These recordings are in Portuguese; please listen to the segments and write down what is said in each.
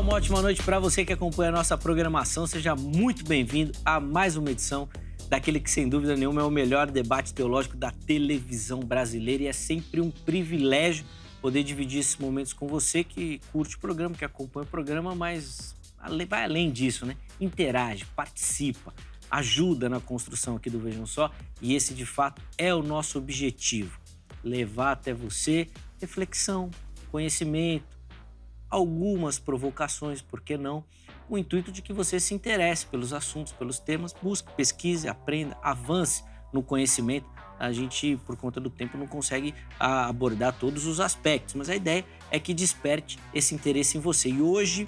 uma ótima noite para você que acompanha a nossa programação. Seja muito bem-vindo a mais uma edição daquele que, sem dúvida nenhuma, é o melhor debate teológico da televisão brasileira. E é sempre um privilégio poder dividir esses momentos com você que curte o programa, que acompanha o programa, mas vai além disso, né? Interage, participa, ajuda na construção aqui do Vejam Só. E esse, de fato, é o nosso objetivo. Levar até você reflexão, conhecimento, algumas provocações, por que não? Com o intuito de que você se interesse pelos assuntos, pelos temas, busque, pesquise, aprenda, avance no conhecimento. A gente, por conta do tempo, não consegue abordar todos os aspectos, mas a ideia é que desperte esse interesse em você. E hoje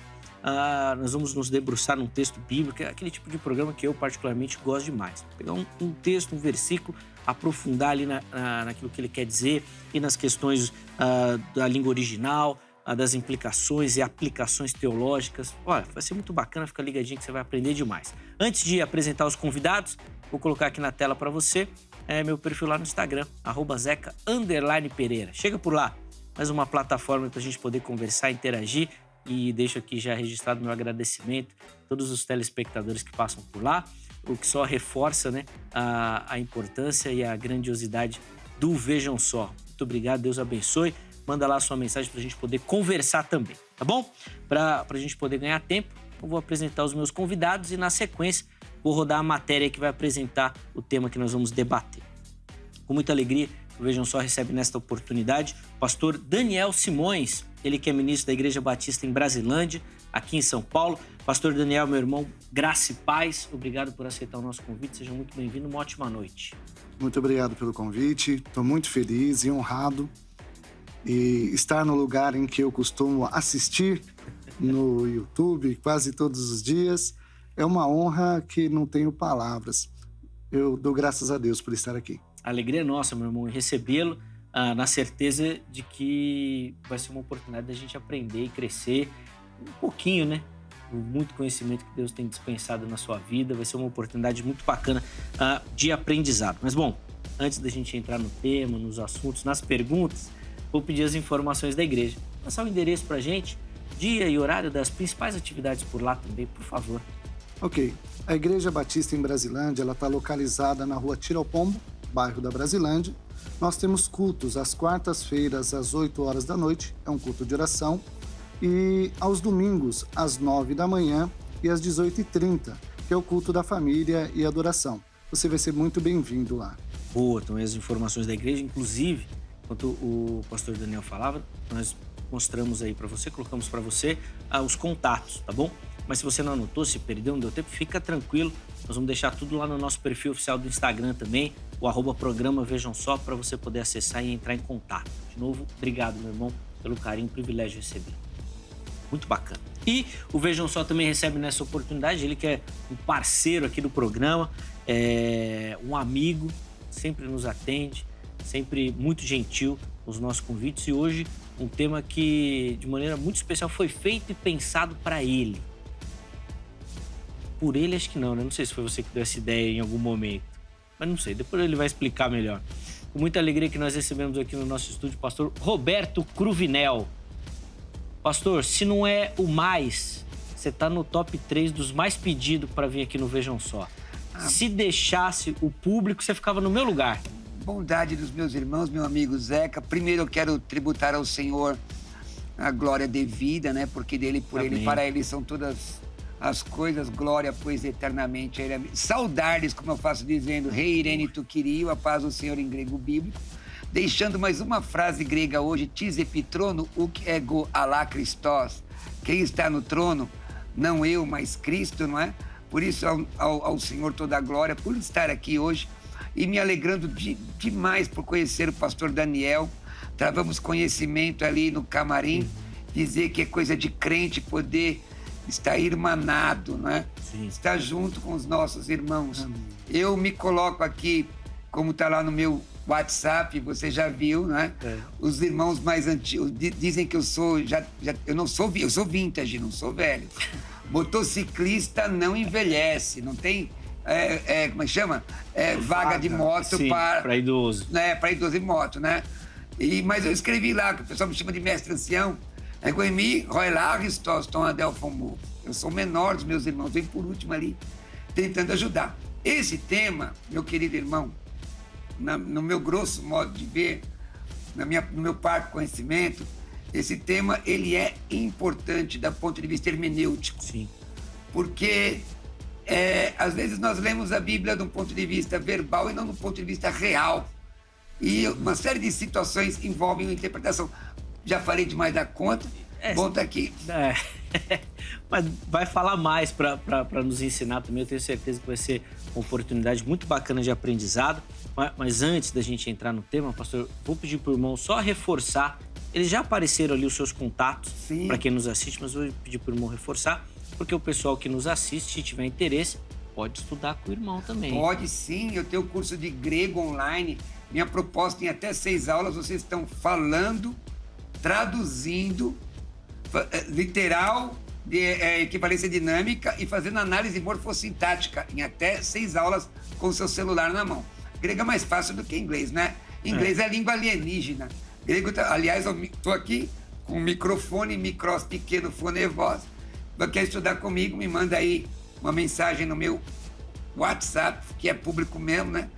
nós vamos nos debruçar num texto bíblico, que é aquele tipo de programa que eu particularmente gosto demais. Pegar um texto, um versículo, aprofundar ali naquilo que ele quer dizer e nas questões da língua original, das implicações e aplicações teológicas. Olha, vai ser muito bacana, fica ligadinho que você vai aprender demais. Antes de apresentar os convidados, vou colocar aqui na tela para você meu perfil lá no Instagram, @zeca_pereira. Chega por lá, mais uma plataforma para a gente poder conversar, interagir, e deixo aqui já registrado meu agradecimento a todos os telespectadores que passam por lá, o que só reforça, né, a importância e a grandiosidade do Vejam Só. Muito obrigado, Deus abençoe. Manda lá a sua mensagem para a gente poder conversar também, tá bom? Para a gente poder ganhar tempo, eu vou apresentar os meus convidados e, na sequência, vou rodar a matéria que vai apresentar o tema que nós vamos debater. Com muita alegria, o Vejam Só recebe nesta oportunidade o pastor Daniel Simões, ele que é ministro da Igreja Batista em Brasilândia, aqui em São Paulo. Pastor Daniel, meu irmão, graça e paz, obrigado por aceitar o nosso convite, seja muito bem-vindo, uma ótima noite. Muito obrigado pelo convite, estou muito feliz e honrado e estar no lugar em que eu costumo assistir no YouTube quase todos os dias é uma honra que não tenho palavras. Eu dou graças a Deus por estar aqui. A alegria é nossa, meu irmão, recebê-lo na certeza de que vai ser uma oportunidade da gente aprender e crescer um pouquinho, né? Muito conhecimento que Deus tem dispensado na sua vida, vai ser uma oportunidade muito bacana de aprendizado. Mas, bom, antes da gente entrar no tema, nos assuntos, nas perguntas, vou pedir as informações da igreja. Passar o endereço pra gente, dia e horário das principais atividades por lá também, por favor. Ok. A Igreja Batista em Brasilândia, ela está localizada na rua Tiro ao Pombo, bairro da Brasilândia. Nós temos cultos às quartas-feiras, às 8 horas da noite, é um culto de oração. E aos domingos, às 9 da manhã e às 18h30, que é o culto da família e adoração. Você vai ser muito bem-vindo lá. Boa, então as informações da igreja, inclusive, enquanto o pastor Daniel falava, nós mostramos aí para você, colocamos para você os contatos, tá bom? Mas se você não anotou, se perdeu, não deu tempo, fica tranquilo. Nós vamos deixar tudo lá no nosso perfil oficial do Instagram também, o @programa Vejam Só, para você poder acessar e entrar em contato. De novo, obrigado, meu irmão, pelo carinho, privilégio de receber. Muito bacana. E o Vejam Só também recebe nessa oportunidade, ele que é um parceiro aqui do programa, um amigo, sempre nos atende, sempre muito gentil nos nossos convites. E hoje, um tema que, de maneira muito especial, foi feito e pensado para ele. Por ele, acho que não, né? Não sei se foi você que deu essa ideia em algum momento. Mas não sei, depois ele vai explicar melhor. Com muita alegria que nós recebemos aqui no nosso estúdio o pastor Roberto Cruvinel. Pastor, se não é o mais, você tá no top 3 dos mais pedidos para vir aqui no Vejam Só. Se deixasse o público, você ficava no meu lugar. Bondade dos meus irmãos, meu amigo Zeca. Primeiro eu quero tributar ao Senhor a glória devida, né? Porque dele, por Amém. ele, para ele são todas as coisas, glória, pois eternamente a ele. Saudar-lhes, como eu faço dizendo, Rei Irene tu querio, a paz do Senhor em grego bíblico. Deixando mais uma frase grega hoje, tis epitrono, uk ego alá Christos. Quem está no trono, não eu, mas Cristo, não é? Por isso ao Senhor toda a glória, por estar aqui hoje e me alegrando demais por conhecer o pastor Daniel. Travamos conhecimento ali no camarim, dizer que é coisa de crente poder estar irmanado, né? Sim. Estar junto com os nossos irmãos. Eu me coloco aqui, como está lá no meu WhatsApp, você já viu, né? Os irmãos mais antigos dizem que eu sou, eu não sou, eu sou vintage, não sou velho. Motociclista não envelhece, não tem, como é que chama? Vaga de moto para idoso. Para idoso em moto, né? Mas eu escrevi lá, que o pessoal me chama de mestre ancião, Egoemi, Roilar, Ristos, Tom Adelfomu. Eu sou o menor dos meus irmãos, venho por último ali, tentando ajudar. Esse tema, meu querido irmão, no meu grosso modo de ver, no meu parco conhecimento, esse tema ele é importante do ponto de vista hermenêutico. Sim. Porque às vezes nós lemos a Bíblia de um ponto de vista verbal e não do ponto de vista real. E uma série de situações envolvem a interpretação. Já falei demais da conta, bom estar aqui. Mas vai falar mais para nos ensinar também. Eu tenho certeza que vai ser uma oportunidade muito bacana de aprendizado. Mas antes da gente entrar no tema, pastor, vou pedir para o irmão só reforçar. Eles já apareceram ali os seus contatos para quem nos assiste, mas vou pedir para o irmão reforçar, porque o pessoal que nos assiste, se tiver interesse, pode estudar com o irmão também. Pode sim, eu tenho curso de grego online. Minha proposta em até 6 aulas, vocês estão falando, traduzindo, literal, de equivalência dinâmica e fazendo análise morfossintática em até 6 aulas com o seu celular na mão. Grego é mais fácil do que inglês, né? Inglês é língua alienígena. Grego, aliás, eu estou aqui com um microfone, micros pequeno, fone e voz. Quer estudar comigo, me manda aí uma mensagem no meu WhatsApp, que é público mesmo, né?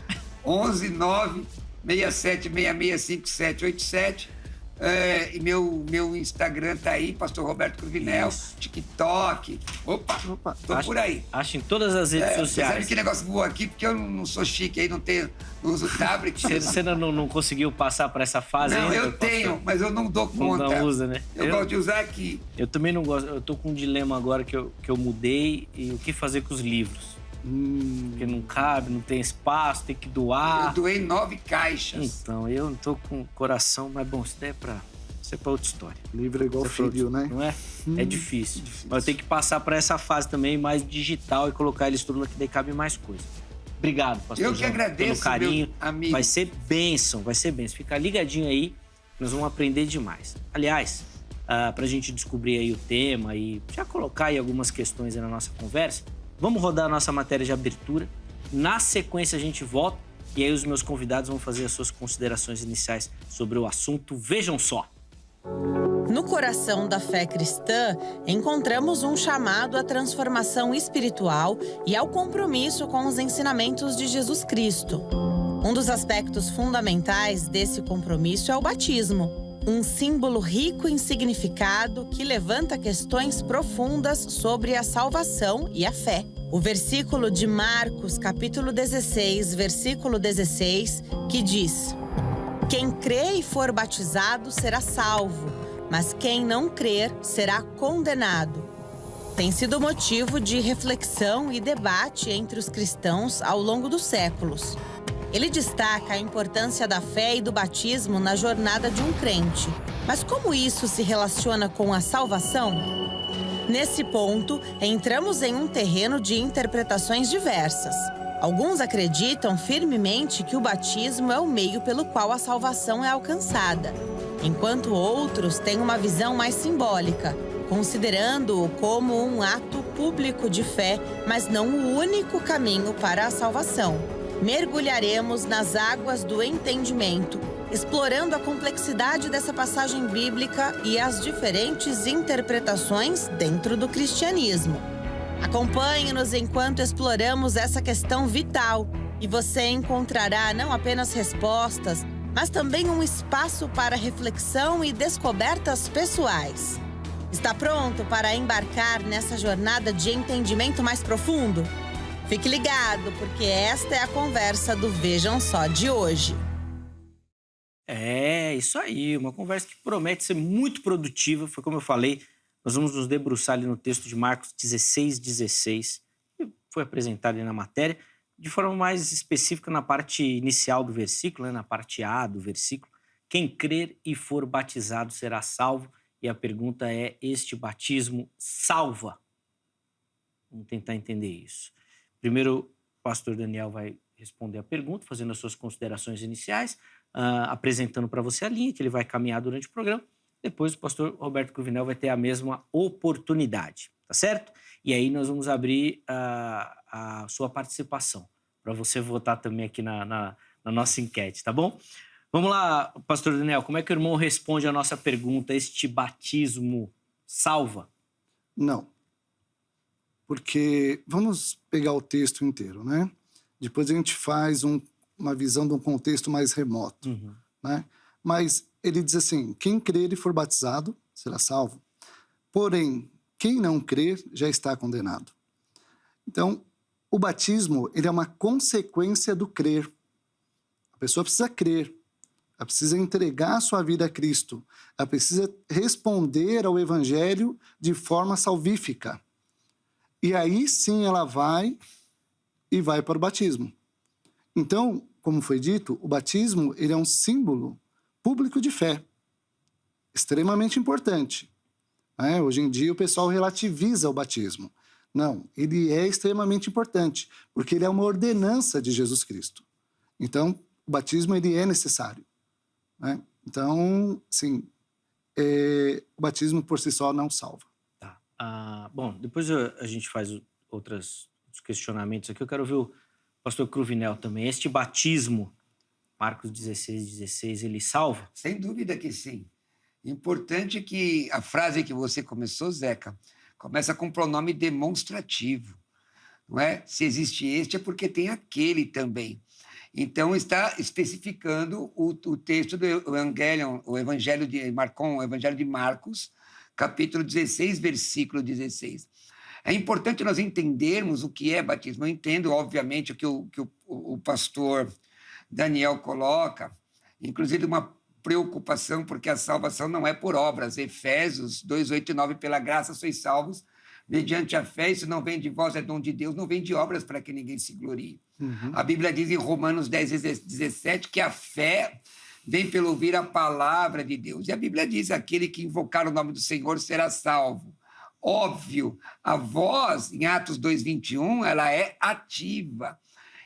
11 9 67 66 5787. E meu Instagram tá aí, Pastor Roberto Cruvinel, TikTok. Opa, tô por aí. Acho em todas as redes sociais. Sabe que negócio voou aqui? Porque eu não sou chique aí, não uso tablet. Você não conseguiu passar para essa fase ainda? Não, eu tenho, mas eu não dou conta. Não usa, né? Eu gosto de usar aqui. Eu também não gosto. Eu tô com um dilema agora que eu mudei e o que fazer com os livros. Porque não cabe, não tem espaço, tem que doar. Eu doei 9 caixas. Então, eu não tô com coração, mas bom, isso daí é pra outra história. Livro é igual filho, né? Não é? É difícil. Mas eu tenho que passar para essa fase também mais digital e colocar eles tudo que daí cabe mais coisa. Obrigado, pastor Eu que João, agradeço, pelo carinho. meu amigo. Vai ser bênção. Fica ligadinho aí, nós vamos aprender demais. Aliás, pra gente descobrir aí o tema e já colocar aí algumas questões aí na nossa conversa, vamos rodar a nossa matéria de abertura. Na sequência a gente volta e aí os meus convidados vão fazer as suas considerações iniciais sobre o assunto. Vejam só. No coração da fé cristã, encontramos um chamado à transformação espiritual e ao compromisso com os ensinamentos de Jesus Cristo. Um dos aspectos fundamentais desse compromisso é o batismo, um símbolo rico em significado que levanta questões profundas sobre a salvação e a fé. O versículo de Marcos, capítulo 16, versículo 16, que diz: "Quem crê e for batizado será salvo, mas quem não crer será condenado." Tem sido motivo de reflexão e debate entre os cristãos ao longo dos séculos. Ele destaca a importância da fé e do batismo na jornada de um crente. Mas como isso se relaciona com a salvação? Nesse ponto, entramos em um terreno de interpretações diversas. Alguns acreditam firmemente que o batismo é o meio pelo qual a salvação é alcançada, enquanto outros têm uma visão mais simbólica, considerando-o como um ato público de fé, mas não o único caminho para a salvação. Mergulharemos nas águas do entendimento, explorando a complexidade dessa passagem bíblica e as diferentes interpretações dentro do cristianismo. Acompanhe-nos enquanto exploramos essa questão vital e você encontrará não apenas respostas, mas também um espaço para reflexão e descobertas pessoais. Está pronto para embarcar nessa jornada de entendimento mais profundo? Fique ligado, porque esta é a conversa do Vejam Só de hoje. É, isso aí, uma conversa que promete ser muito produtiva. Foi como eu falei, nós vamos nos debruçar ali no texto de Marcos 16, que foi apresentado ali na matéria, de forma mais específica na parte inicial do versículo, né, na parte A do versículo. Quem crer e for batizado será salvo. E a pergunta é, este batismo salva? Vamos tentar entender isso. Primeiro, o pastor Daniel vai responder a pergunta, fazendo as suas considerações iniciais, apresentando para você a linha que ele vai caminhar durante o programa. Depois, o pastor Roberto Cruvinel vai ter a mesma oportunidade, tá certo? E aí nós vamos abrir a sua participação, para você votar também aqui na nossa enquete, tá bom? Vamos lá, pastor Daniel, como é que o irmão responde a nossa pergunta? Este batismo salva? Não. Porque vamos pegar o texto inteiro, né? Depois a gente faz uma visão de um contexto mais remoto, né? Mas ele diz assim, quem crer e for batizado será salvo. Porém, quem não crer já está condenado. Então, o batismo, ele é uma consequência do crer. A pessoa precisa crer, ela precisa entregar a sua vida a Cristo, ela precisa responder ao Evangelho de forma salvífica. E aí sim ela vai para o batismo. Então, como foi dito, o batismo ele é um símbolo público de fé, extremamente importante. Hoje em dia o pessoal relativiza o batismo. Não, ele é extremamente importante, porque ele é uma ordenança de Jesus Cristo. Então, o batismo ele é necessário. Então, sim, o batismo por si só não salva. Tá. Bom, depois a gente faz outros questionamentos aqui. Eu quero ouvir o pastor Cruvinel também. Este batismo, Marcos 16, ele salva? Sem dúvida que sim. Importante que a frase que você começou, Zeca, começa com pronome demonstrativo. Não é? Se existe este, é porque tem aquele também. Então, está especificando o texto do Evangelho de Marcos, capítulo 16, versículo 16. É importante nós entendermos o que é batismo. Eu entendo, obviamente, o que o pastor Daniel coloca, inclusive uma preocupação, porque a salvação não é por obras. Efésios 2, 8 e 9, pela graça sois salvos, mediante a fé, isso não vem de vós, é dom de Deus, não vem de obras para que ninguém se glorie. A Bíblia diz em Romanos 10, 17, que a fé vem pelo ouvir a palavra de Deus. E a Bíblia diz, aquele que invocar o nome do Senhor será salvo. Óbvio, a voz, em Atos 2, 21, ela é ativa.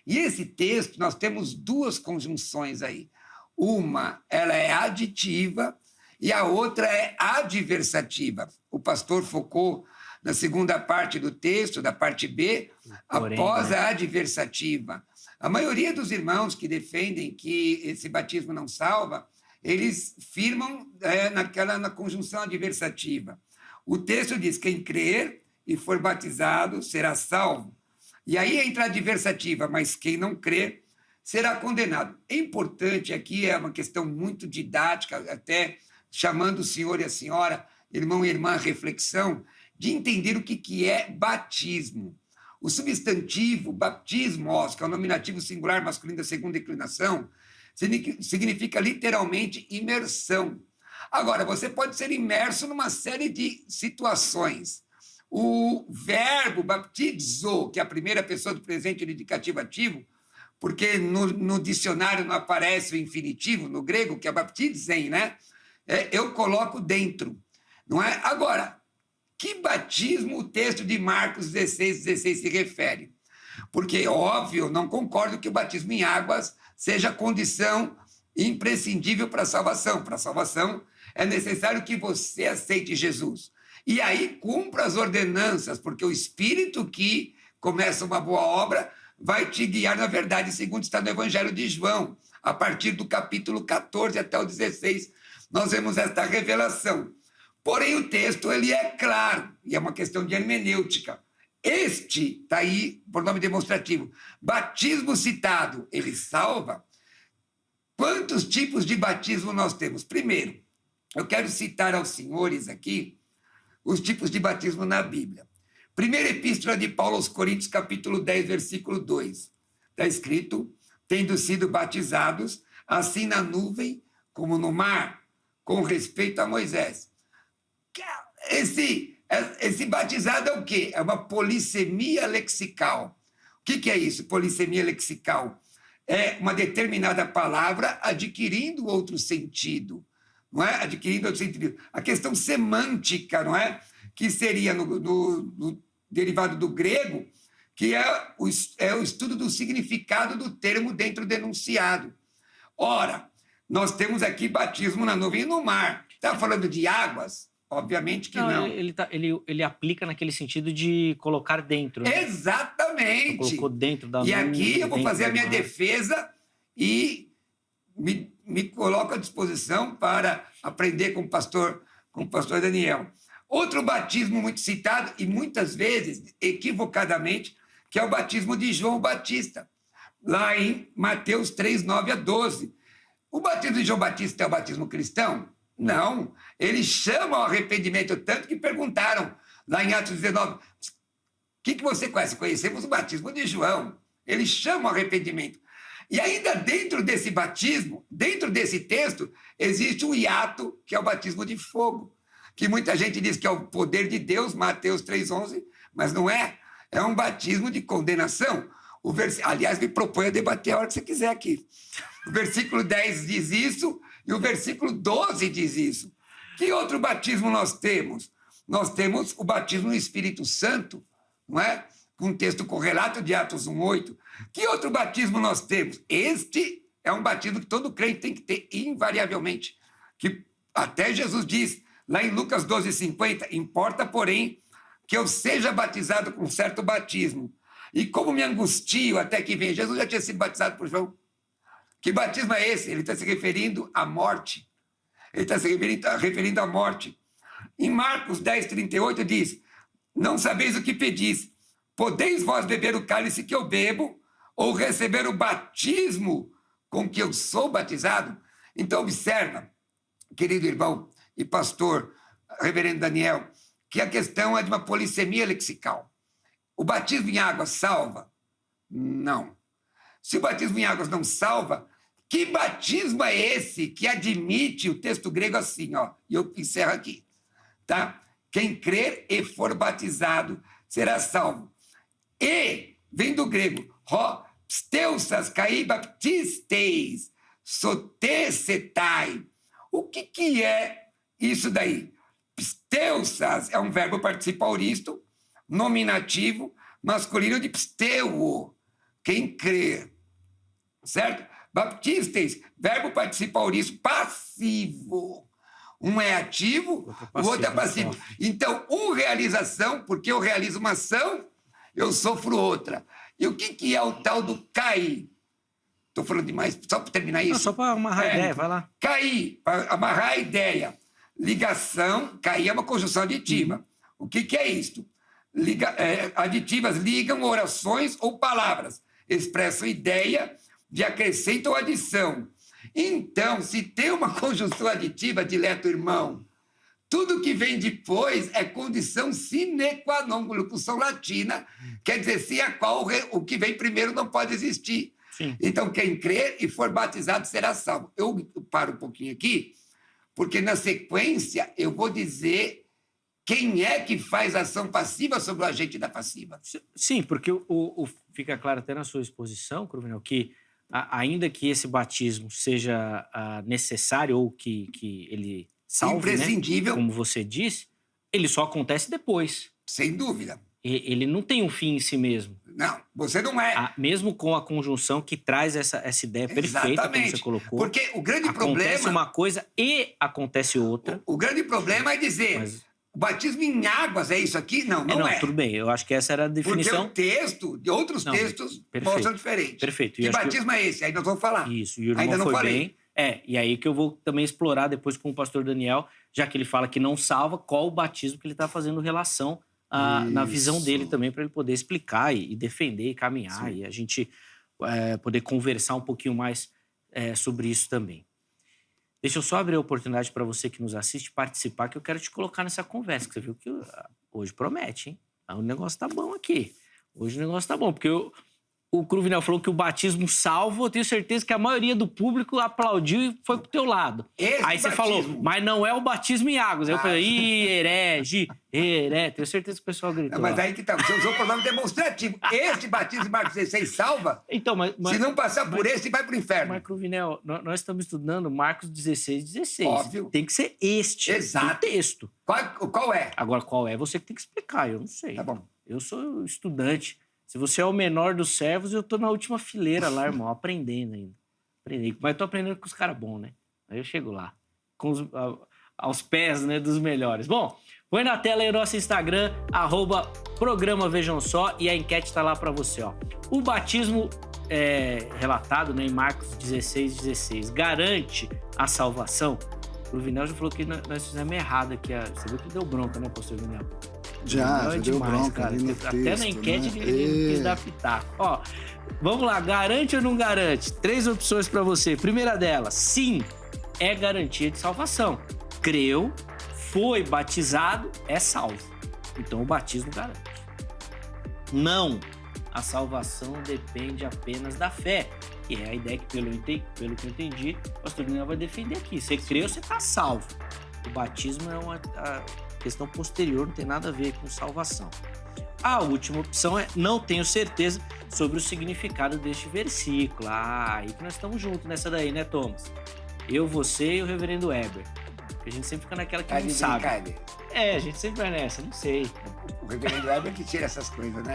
E esse texto, nós temos duas conjunções aí. Uma, ela é aditiva, e a outra é adversativa. O pastor focou na segunda parte do texto, da parte B, após a adversativa. A maioria dos irmãos que defendem que esse batismo não salva, eles firmam na conjunção adversativa. O texto diz, quem crer e for batizado será salvo. E aí entra a adversativa, mas quem não crer será condenado. É importante, aqui é uma questão muito didática, até chamando o senhor e a senhora, irmão e irmã, à reflexão, de entender o que é batismo. O substantivo baptismos, que é o nominativo singular masculino da segunda inclinação, significa literalmente imersão. Agora, você pode ser imerso numa série de situações. O verbo baptizo, que é a primeira pessoa do presente do indicativo ativo, porque no dicionário não aparece o infinitivo, no grego, que é baptizen, né? Eu coloco dentro, não é? Agora, que batismo o texto de Marcos 16 se refere? Porque, óbvio, não concordo que o batismo em águas seja condição imprescindível para a salvação. Para a salvação, é necessário que você aceite Jesus. E aí, cumpra as ordenanças, porque o Espírito que começa uma boa obra vai te guiar na verdade, segundo está no Evangelho de João. A partir do capítulo 14 até o 16, nós vemos esta revelação. Porém, o texto ele é claro, e é uma questão de hermenêutica. Este, está aí, por nome demonstrativo, batismo citado, ele salva? Quantos tipos de batismo nós temos? Primeiro, eu quero citar aos senhores aqui os tipos de batismo na Bíblia. Primeira epístola de Paulo aos Coríntios, capítulo 10, versículo 2. Está escrito, tendo sido batizados, assim na nuvem como no mar, com respeito a Moisés. Esse batizado é o quê? É uma polissemia lexical. O que é isso, polissemia lexical? É uma determinada palavra adquirindo outro sentido, não é? Adquirindo outro sentido. A questão semântica, não é? Que seria no derivado do grego, que é o estudo do significado do termo dentro do enunciado. Ora, nós temos aqui batismo na nuvem e no mar. Está falando de águas? Obviamente que não. Ele aplica naquele sentido de colocar dentro. Né? Exatamente. Colocou dentro da nuvem. E aqui eu vou fazer a minha defesa e me coloco à disposição para aprender com o pastor Daniel. Outro batismo muito citado, e muitas vezes, equivocadamente, que é o batismo de João Batista, lá em Mateus 3, 9 a 12. O batismo de João Batista é o batismo cristão? Não. Eles chamam ao arrependimento, tanto que perguntaram, lá em Atos 19, o que você conhece? Conhecemos o batismo de João. Eles chamam ao arrependimento. E ainda dentro desse batismo, dentro desse texto, existe um hiato, que é o batismo de fogo, que muita gente diz que é o poder de Deus, Mateus 3,11, mas não é. É um batismo de condenação. Aliás, me proponho a debater a hora que você quiser aqui. O versículo 10 diz isso e o versículo 12 diz isso. Que outro batismo nós temos? Nós temos o batismo no Espírito Santo, não é? Com um texto correlato de Atos 1,8. Que outro batismo nós temos? Este é um batismo que todo crente tem que ter invariavelmente. Que até Jesus diz, lá em Lucas 12,50, importa, porém, que eu seja batizado com um certo batismo. E como me angustio até que venha. Jesus já tinha sido batizado por João. Que batismo é esse? Ele está se referindo à morte. Ele está se referindo à morte. Em Marcos 10,38 diz, não sabeis o que pedis. Podeis vós beber o cálice que eu bebo ou receber o batismo com que eu sou batizado? Então observa, querido irmão e pastor, reverendo Daniel, que a questão é de uma polissemia lexical. O batismo em água salva? Não. Se o batismo em águas não salva, que batismo é esse que admite o texto grego assim, ó? E eu encerro aqui, tá? Quem crer e for batizado será salvo. E, vem do grego, psteusas kai baptisteis, sotesetai. O que é isso daí? Psteusas é um verbo participo auristo, nominativo, masculino de psteuo, quem crer, certo? Baptisteis, verbo participo auristo passivo. Um é ativo, o outro é passivo. Então, realização, porque eu realizo uma ação, eu sofro outra. E o que é o tal do cair? Estou falando demais, só para terminar isso? Não, só para amarrar a ideia, vai lá. Cair, para amarrar a ideia. Ligação, cair é uma conjunção aditiva. O que é isto? Aditivas ligam orações ou palavras, expressam ideia de acrescento ou adição. Então, se tem uma conjunção aditiva, dileto irmão, tudo que vem depois é condição sine qua non, locução latina, quer dizer, sem a qual o que vem primeiro não pode existir. Sim. Então, quem crer e for batizado será salvo. Eu paro um pouquinho aqui, porque na sequência eu vou dizer quem é que faz ação passiva sobre o agente da passiva. Sim, porque fica claro até na sua exposição, Cruvinel, que ainda que esse batismo seja necessário ou que ele salve, imprescindível, né, como você disse, ele só acontece depois. Sem dúvida. Ele não tem um fim em si mesmo. Não, você não é. Mesmo com a conjunção que traz essa ideia perfeita, como você colocou. Porque o grande problema... Acontece uma coisa e acontece outra. O grande problema é dizer... O batismo em águas é isso aqui? Não é. Tudo bem, eu acho que essa era a definição. Porque o texto, de outros textos, mostram diferente. Perfeito. Que batismo é esse? Aí nós vamos falar. Isso, e o irmão ainda não foi falei. bem. E aí que eu vou também explorar depois com o pastor Daniel, já que ele fala que não salva, qual o batismo que ele está fazendo relação na visão dele também, para ele poder explicar e defender e caminhar. Sim. E a gente poder conversar um pouquinho mais sobre isso também. Deixa eu só abrir a oportunidade para você que nos assiste participar, que eu quero te colocar nessa conversa, que você viu que hoje promete, hein? O negócio tá bom aqui. Hoje o negócio tá bom, porque o Cruvinel falou que o batismo salvo, eu tenho certeza que a maioria do público aplaudiu e foi pro teu lado. Aí você falou, mas não é o batismo em águas. Aí eu falei, herege, tenho certeza que o pessoal gritou. Mas aí que tá, você usou o pronome demonstrativo. Este batismo em Marcos 16 salva? Então, se não passar por esse, vai pro inferno. Mas, Cruvinel, nós estamos estudando Marcos 16. Óbvio. Tem que ser este o texto. Qual é? Agora, qual é? Você que tem que explicar, eu não sei. Tá bom. Eu sou estudante. Se você é o menor dos servos, eu tô na última fileira lá, irmão, aprendendo ainda. Mas tô aprendendo com os caras bons, né? Aí eu chego lá, aos pés, né, dos melhores. Bom, põe na tela aí o nosso Instagram, @programa Vejam Só, e a enquete tá lá pra você, ó. O batismo relatado, né, em Marcos 16:16, garante a salvação. O Vinel já falou que nós fizemos errado aqui. Você viu que deu bronca, né, pastor Vinel? Já deu demais, bronca cara. ali no Até texto, na enquete né? ele quis dar pitaco. Ó, vamos lá, garante ou não garante? 3 opções para você. Primeira delas, sim, é garantia de salvação. Creu, foi batizado, é salvo. Então o batismo garante. Não, a salvação depende apenas da fé. E é a ideia que, pelo que eu entendi, o pastor Daniel vai defender aqui. Você creu, você está salvo. O batismo é uma questão posterior, não tem nada a ver com salvação. A última opção é não tenho certeza sobre o significado deste versículo. Aí que nós estamos juntos nessa daí, né, Thomas? Eu, você e o reverendo Weber. Porque a gente sempre fica naquela que não sabe. A gente sempre vai nessa, não sei. O reverendo Weber que tira essas coisas, né?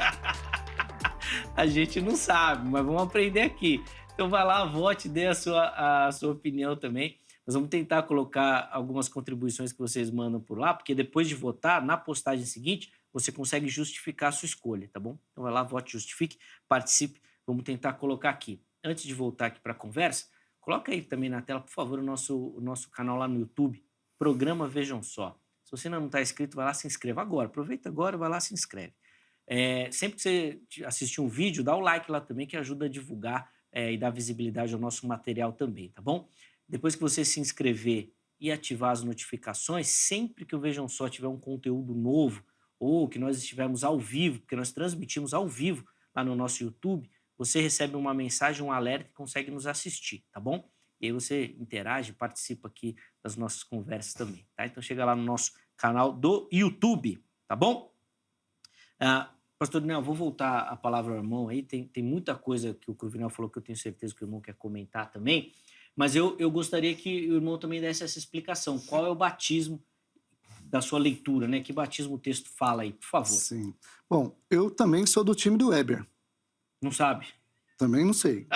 A gente não sabe, mas vamos aprender aqui. Então vai lá, vote, dê a sua opinião também. Nós vamos tentar colocar algumas contribuições que vocês mandam por lá, porque depois de votar, na postagem seguinte, você consegue justificar a sua escolha, tá bom? Então vai lá, vote, justifique, participe. Vamos tentar colocar aqui. Antes de voltar aqui para a conversa, coloca aí também na tela, por favor, o nosso canal lá no YouTube, Programa Vejam Só. Se você ainda não está inscrito, vai lá, se inscreva agora. Aproveita agora, vai lá, se inscreve. Sempre que você assistir um vídeo, dá o like lá também, que ajuda a divulgar e dar visibilidade ao nosso material também, tá bom? Depois que você se inscrever e ativar as notificações, sempre que o Vejam Só tiver um conteúdo novo ou que nós estivermos ao vivo, porque nós transmitimos ao vivo lá no nosso YouTube, você recebe uma mensagem, um alerta e consegue nos assistir, tá bom? E aí você interage, participa aqui das nossas conversas também, tá? Então chega lá no nosso canal do YouTube, tá bom? Pastor Daniel, vou voltar a palavra ao irmão aí, tem muita coisa que o Cruvinel falou que eu tenho certeza que o irmão quer comentar também, mas eu gostaria que o irmão também desse essa explicação. Qual é o batismo da sua leitura, né? Que batismo o texto fala aí, por favor. Sim. Bom, eu também sou do time do Weber. Não sabe? Também não sei.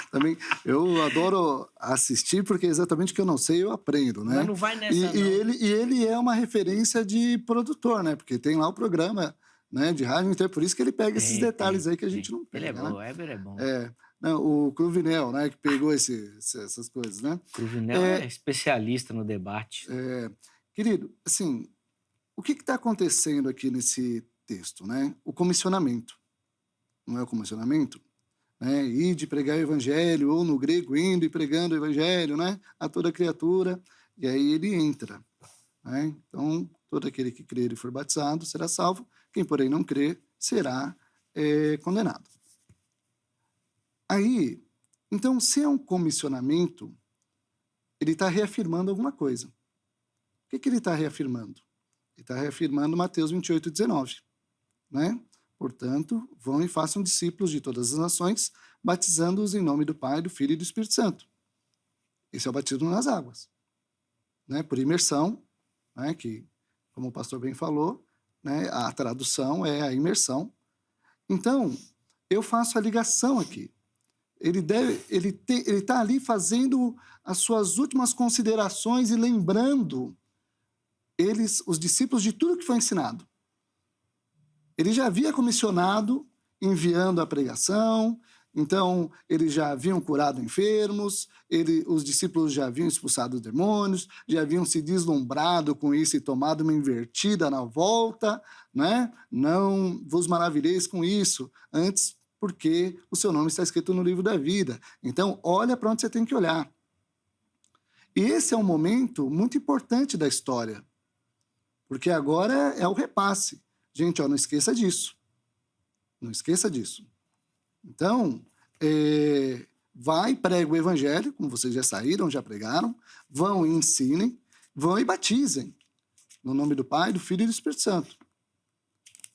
Também, eu adoro assistir, porque exatamente o que eu não sei, eu aprendo, né? Mas não vai nessa, não. Ele é uma referência de produtor, né? Porque tem lá o programa, né, de rádio, então é por isso que ele pega esses detalhes aí que a gente não pega. Ele é bom, né? o Weber é bom. Não, o Cruvinel, né, que pegou essas coisas, né? O Cruvinel é especialista no debate. Querido, assim, o que está acontecendo aqui nesse texto, né? O comissionamento. Não é o comissionamento? Né? Ir de pregar o evangelho, ou no grego, indo e pregando o evangelho, né? A toda criatura. E aí ele entra. Né? Então, todo aquele que crer e for batizado será salvo. Quem, porém, não crer será condenado. Aí, então, se é um comissionamento, ele está reafirmando alguma coisa. O que ele está reafirmando? Ele está reafirmando Mateus 28:19, né? Portanto, vão e façam discípulos de todas as nações, batizando-os em nome do Pai, do Filho e do Espírito Santo. Esse é o batismo nas águas, né? Por imersão, né? Que, como o pastor bem falou, né? A tradução é a imersão. Então, eu faço a ligação aqui. Ele está ali fazendo as suas últimas considerações e lembrando os discípulos, de tudo que foi ensinado. Ele já havia comissionado, enviando a pregação, então eles já haviam curado enfermos, os discípulos já haviam expulsado os demônios, já haviam se deslumbrado com isso e tomado uma invertida na volta, né? Não vos maravilheis com isso, antes porque o seu nome está escrito no livro da vida. Então, olha para onde você tem que olhar. E esse é um momento muito importante da história, porque agora é o repasse. Gente, não esqueça disso. Não esqueça disso. Então, vai e prega o evangelho, como vocês já saíram, já pregaram, vão e ensinem, vão e batizem, no nome do Pai, do Filho e do Espírito Santo.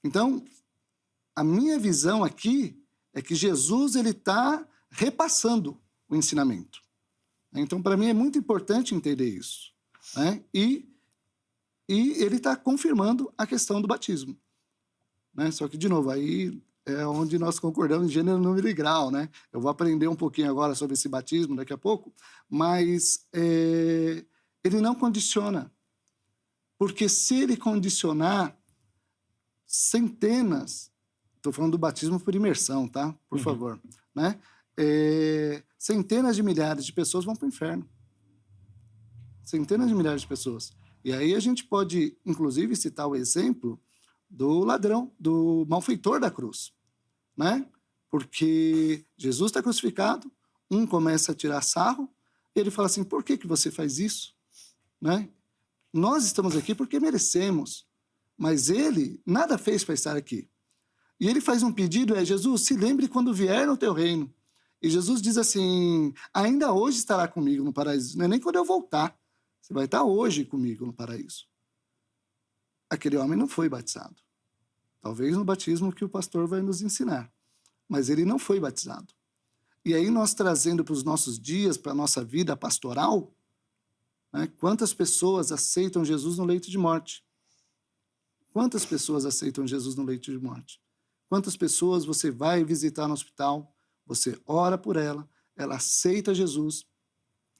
Então, a minha visão aqui é que Jesus está repassando o ensinamento. Então, para mim, é muito importante entender isso. Né? E ele está confirmando a questão do batismo. Né? Só que, de novo, aí é onde nós concordamos em gênero, número e grau. Né? Eu vou aprender um pouquinho agora sobre esse batismo daqui a pouco, mas ele não condiciona. Porque se ele condicionar centenas... Estou falando do batismo por imersão, tá? Por favor. né? Centenas de milhares de pessoas vão para o inferno. Centenas de milhares de pessoas. E aí a gente pode, inclusive, citar o exemplo do ladrão, do malfeitor da cruz, né? Porque Jesus está crucificado, um começa a tirar sarro, e ele fala assim, por que você faz isso? Né? Nós estamos aqui porque merecemos, mas ele nada fez para estar aqui. E ele faz um pedido, Jesus, se lembre quando vier no teu reino. E Jesus diz assim, ainda hoje estará comigo no paraíso, não é nem quando eu voltar. Você vai estar hoje comigo no paraíso. Aquele homem não foi batizado. Talvez no batismo que o pastor vai nos ensinar. Mas ele não foi batizado. E aí nós trazendo para os nossos dias, para a nossa vida pastoral, né, quantas pessoas aceitam Jesus no leito de morte? Quantas pessoas aceitam Jesus no leito de morte? Quantas pessoas você vai visitar no hospital, você ora por ela, ela aceita Jesus,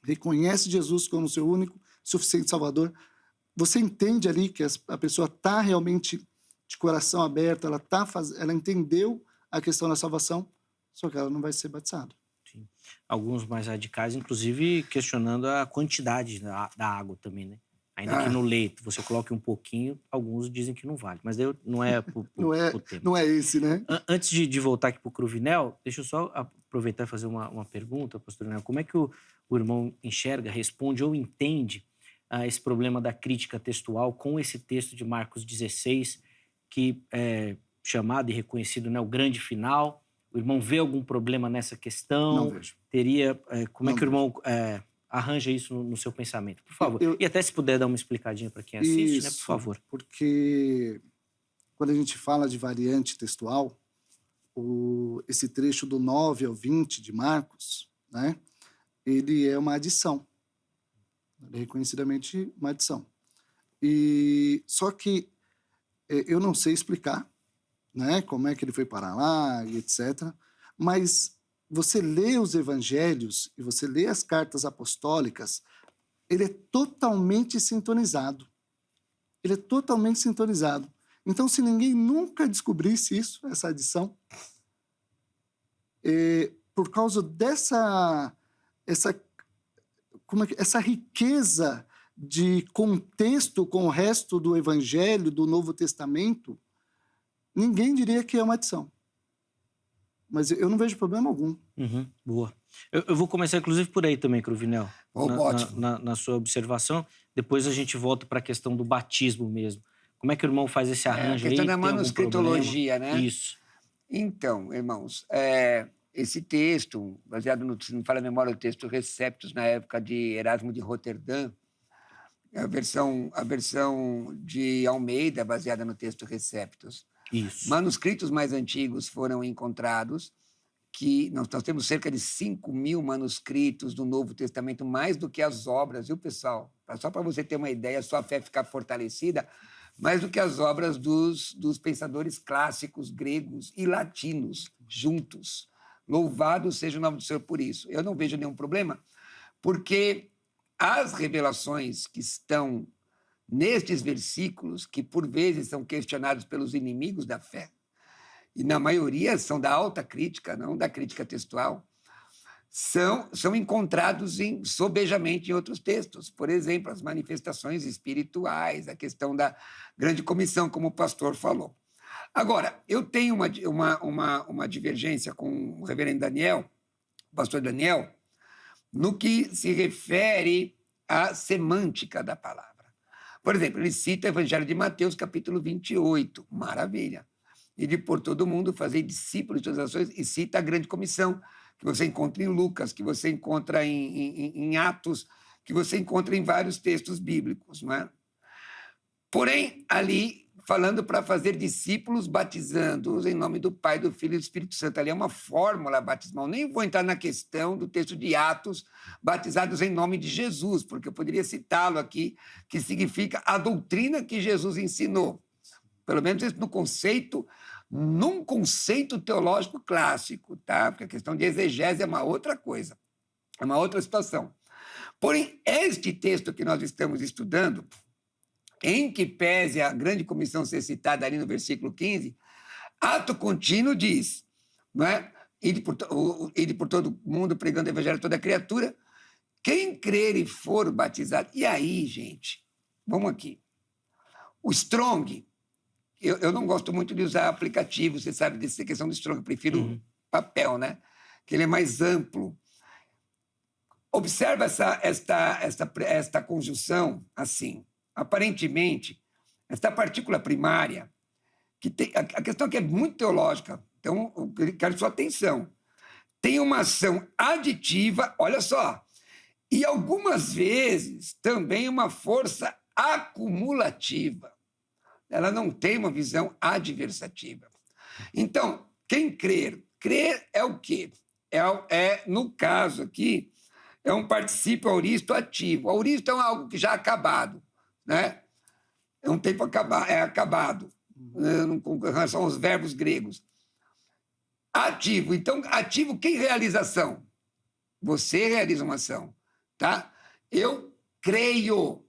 reconhece Jesus como seu único, suficiente Salvador, você entende ali que a pessoa está realmente de coração aberto, ela entendeu a questão da salvação, só que ela não vai ser batizada. Sim. Alguns mais radicais, inclusive, questionando a quantidade da água também, né? Ainda que no leito você coloque um pouquinho, alguns dizem que não vale. Mas não é o tema. Não é esse, né? Antes de voltar aqui para o Cruvinel, deixa eu só aproveitar e fazer uma pergunta, pastor Leonel. Como é que o irmão enxerga, responde ou entende esse problema da crítica textual com esse texto de Marcos 16, que é chamado e reconhecido, né, o grande final? O irmão vê algum problema nessa questão? Não vejo. Como é que o irmão arranja isso no seu pensamento? Por favor. E até se puder dar uma explicadinha para quem assiste, né, por favor. Porque quando a gente fala de variante textual, esse trecho do 9 ao 20 de Marcos, né, ele é uma adição. Ele é reconhecidamente uma adição. Só que eu não sei explicar, né, como é que ele foi parar lá e etc. Mas você lê os evangelhos e você lê as cartas apostólicas, ele é totalmente sintonizado. Ele é totalmente sintonizado. Então, se ninguém nunca descobrisse isso, essa adição, por causa essa riqueza de contexto com o resto do Evangelho, do Novo Testamento, ninguém diria que é uma adição. Mas eu não vejo problema algum. Uhum, boa. Eu vou começar, inclusive, por aí também, Cruvinel. Na sua observação. Depois a gente volta para a questão do batismo mesmo. Como é que o irmão faz esse arranjo aí? A questão da manuscritologia, né? Isso. Então, irmãos, esse texto, baseado no, se não fala a memória, o texto Receptus, na época de Erasmo de Roterdã, a versão de Almeida, baseada no texto Receptus. Isso. Manuscritos mais antigos foram encontrados, que nós temos cerca de 5.000 manuscritos do Novo Testamento, mais do que as obras, viu, pessoal? Só para você ter uma ideia, a sua fé ficar fortalecida, mais do que as obras dos pensadores clássicos gregos e latinos juntos. Louvado seja o nome do Senhor por isso. Eu não vejo nenhum problema, porque as revelações que estão nestes versículos, que por vezes são questionados pelos inimigos da fé, e na maioria são da alta crítica, não da crítica textual, são encontrados sobejamente em outros textos. Por exemplo, as manifestações espirituais, a questão da grande comissão, como o pastor falou. Agora, eu tenho uma divergência com o reverendo Daniel, o pastor Daniel, no que se refere à semântica da palavra. Por exemplo, ele cita o Evangelho de Mateus, capítulo 28, maravilha. E de por todo mundo fazer discípulos de todas as nações, e cita a grande comissão, que você encontra em Lucas, que você encontra em Atos, que você encontra em vários textos bíblicos, não é? Porém, ali, falando para fazer discípulos, batizando-os em nome do Pai, do Filho e do Espírito Santo. Ali é uma fórmula batismal. Nem vou entrar na questão do texto de Atos, batizados em nome de Jesus, porque eu poderia citá-lo aqui, que significa a doutrina que Jesus ensinou. Pelo menos isso num conceito teológico clássico, tá? Porque a questão de exegese é uma outra coisa, é uma outra situação. Porém, este texto que nós estamos estudando, em que pese a grande comissão ser citada ali no versículo 15, ato contínuo diz, não é? ide por todo mundo pregando o evangelho a toda criatura. Quem crer e for batizado... E aí, gente, vamos aqui. O Strong, eu não gosto muito de usar aplicativo, você sabe dessa questão do Strong, eu prefiro papel, né? Que ele é mais amplo. Observa esta conjunção assim. Aparentemente, esta partícula primária, que tem, a questão aqui é muito teológica, então eu quero sua atenção. Tem uma ação aditiva, olha só, e algumas vezes também uma força acumulativa. Ela não tem uma visão adversativa. Então, quem crer é o quê? No caso aqui, é um particípio auristo ativo. Auristo é algo que já é acabado, né? É um tempo acabado, com relação aos verbos gregos. Ativo. Então, ativo, quem realiza ação? Você realiza uma ação, tá? Eu creio.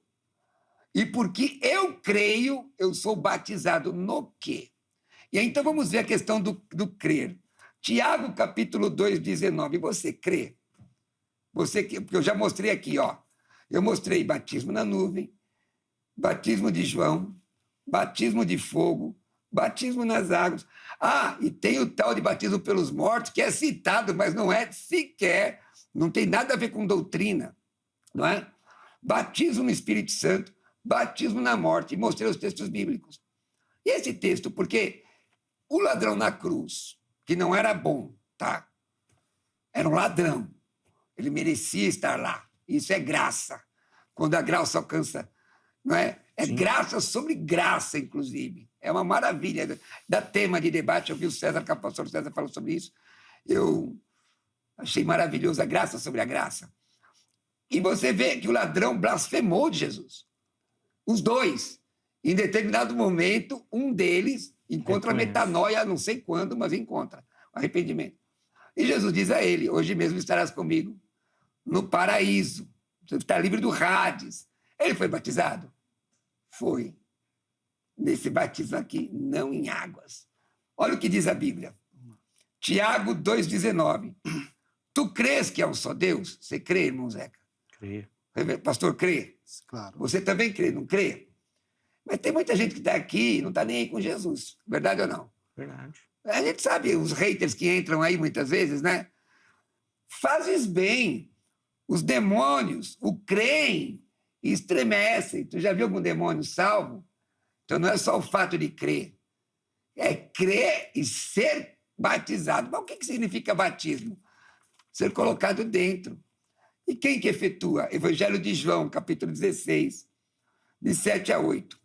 E porque eu creio, eu sou batizado no quê? E aí, então, vamos ver a questão do crer. Tiago, capítulo 2, 19. Você crê? Porque eu já mostrei aqui, ó. Eu mostrei batismo na nuvem, batismo de João, batismo de fogo, batismo nas águas. Ah, e tem o tal de batismo pelos mortos, que é citado, mas não é sequer, não tem nada a ver com doutrina, não é? Batismo no Espírito Santo, batismo na morte. E mostrei os textos bíblicos. E esse texto, porque o ladrão na cruz, que não era bom, tá? Era um ladrão. Ele merecia estar lá. Isso é graça. Quando a graça alcança, não é? É Sim. Graça sobre graça, inclusive. É uma maravilha. Da tema de debate, eu vi o pastor César falou sobre isso. Eu achei maravilhoso a graça sobre a graça. E você vê que o ladrão blasfemou de Jesus. Os dois. Em determinado momento, um deles encontra metanoia, não sei quando, mas encontra arrependimento. E Jesus diz a ele, hoje mesmo estarás comigo no paraíso. Você está livre do Hades. Ele foi batizado? Foi. Nesse batismo aqui, não em águas. Olha o que diz a Bíblia. Tiago 2,19. Tu crês que é um só Deus? Você crê, irmão Zeca? Crê. Pastor, crê? Claro. Você também crê, não crê? Mas tem muita gente que está aqui e não está nem aí com Jesus. Verdade ou não? Verdade. A gente sabe, os haters que entram aí muitas vezes, né? Fazes bem. Os demônios o creem e estremecem. Tu já viu algum demônio salvo? Então não é só o fato de crer. É crer e ser batizado. Mas o que significa batismo? Ser colocado dentro. E quem que efetua? Evangelho de João, capítulo 16, de 7 a 8.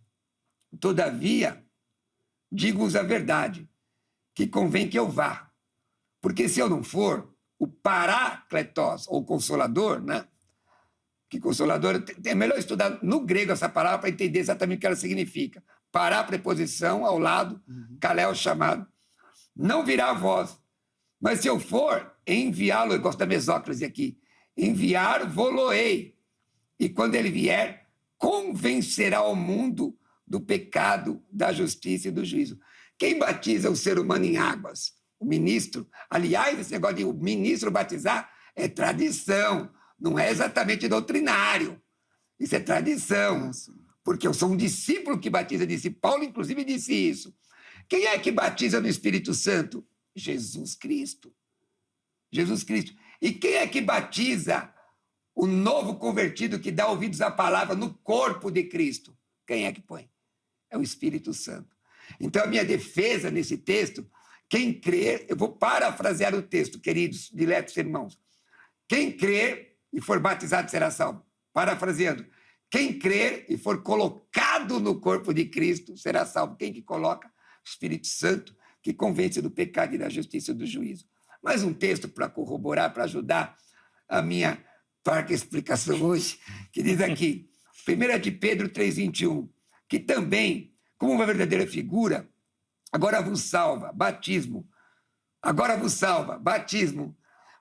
Todavia, digo-vos a verdade, que convém que eu vá. Porque se eu não for, o Parácletos, ou Consolador, né? Que Consolador, é melhor estudar no grego essa palavra para entender exatamente o que ela significa. Pará, preposição, ao lado, Kalel, chamado. Não virá a vós, mas se eu for, enviá-lo, eu gosto da mesóclise aqui, enviar-vos-ei. E quando ele vier, convencerá o mundo do pecado, da justiça e do juízo. Quem batiza o ser humano em águas? O ministro. Aliás, esse negócio de o ministro batizar é tradição, não é exatamente doutrinário. Isso é tradição. Porque eu sou um discípulo que batiza, disse Paulo, inclusive disse isso. Quem é que batiza no Espírito Santo? Jesus Cristo. Jesus Cristo. E quem é que batiza o novo convertido que dá ouvidos à palavra no corpo de Cristo? Quem é que põe? É o Espírito Santo. Então, a minha defesa nesse texto, quem crer, eu vou parafrasear o texto, queridos, diletos irmãos. Quem crer e for batizado será salvo. Parafraseando, quem crer e for colocado no corpo de Cristo será salvo. Quem que coloca? O Espírito Santo, que convence do pecado e da justiça e do juízo. Mais um texto para corroborar, para ajudar a minha parca explicação hoje, que diz aqui, 1 de Pedro 3,21, que também, como uma verdadeira figura, agora vos salva, batismo,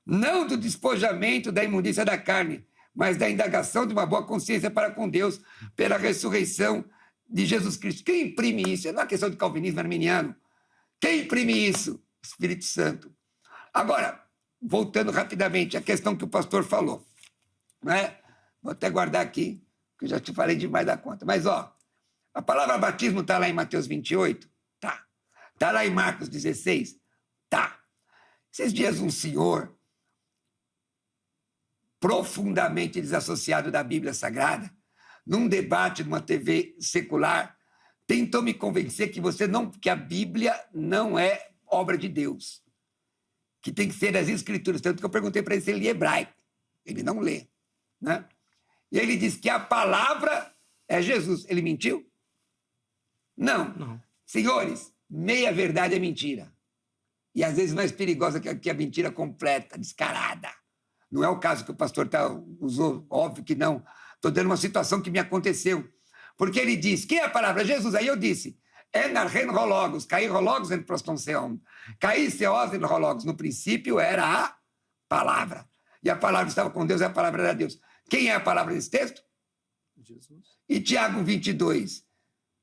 não do despojamento da imundícia da carne, mas da indagação de uma boa consciência para com Deus, pela ressurreição de Jesus Cristo. Quem imprime isso? Não é uma questão de calvinismo arminiano. Quem imprime isso? Espírito Santo. Agora, voltando rapidamente à questão que o pastor falou, né? Vou até guardar aqui, que eu já te falei demais da conta. Mas, ó, a palavra batismo está lá em Mateus 28? Tá. Está lá em Marcos 16? Tá. Esses dias um senhor profundamente desassociado da Bíblia Sagrada, num debate numa TV secular, tentou me convencer que a Bíblia não é obra de Deus, que tem que ser as Escrituras. Tanto que eu perguntei para ele se ele lia hebraico. Ele não lê, né? E ele disse que a palavra é Jesus. Ele mentiu? Não. Senhores, meia verdade é mentira. E às vezes mais perigosa que a mentira completa, descarada. Não é o caso que o pastor usou, óbvio que não. Estou dando uma situação que me aconteceu. Porque ele disse, quem é a palavra? Jesus. Aí eu disse, enarren rologos, cair rologos en prostonseon, cair seos en rologos. No princípio era a palavra. E a palavra estava com Deus e a palavra era Deus. Quem é a palavra desse texto? Jesus. E Tiago 22,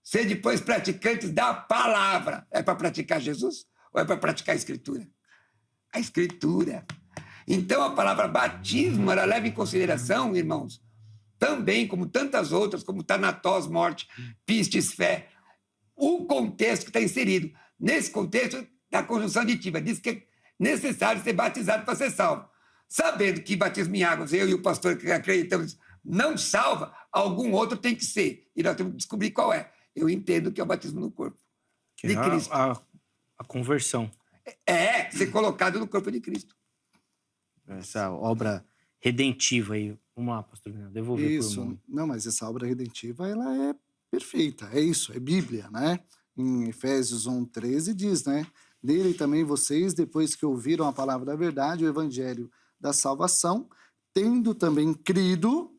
ser depois praticantes da palavra. É para praticar Jesus ou é para praticar a Escritura? A Escritura. Então, a palavra batismo, ela leva em consideração, irmãos, também, como tantas outras, como Tanatós, morte, pistes, fé, o contexto que está inserido. Nesse contexto da conjunção aditiva, diz que é necessário ser batizado para ser salvo. Sabendo que batismo em águas, eu e o pastor que acreditamos, não salva, algum outro tem que ser. E nós temos que descobrir qual é. Eu entendo que é o batismo no corpo de Cristo. A conversão. Ser colocado no corpo de Cristo. Essa obra redentiva aí. Vamos lá, pastor Guilherme, devolver Isso. por mão. Não, mas essa obra redentiva, ela é perfeita. É isso, é Bíblia, né? Em Efésios 1:13 diz, né? Nele também vocês, depois que ouviram a palavra da verdade, o evangelho da salvação, tendo também crido...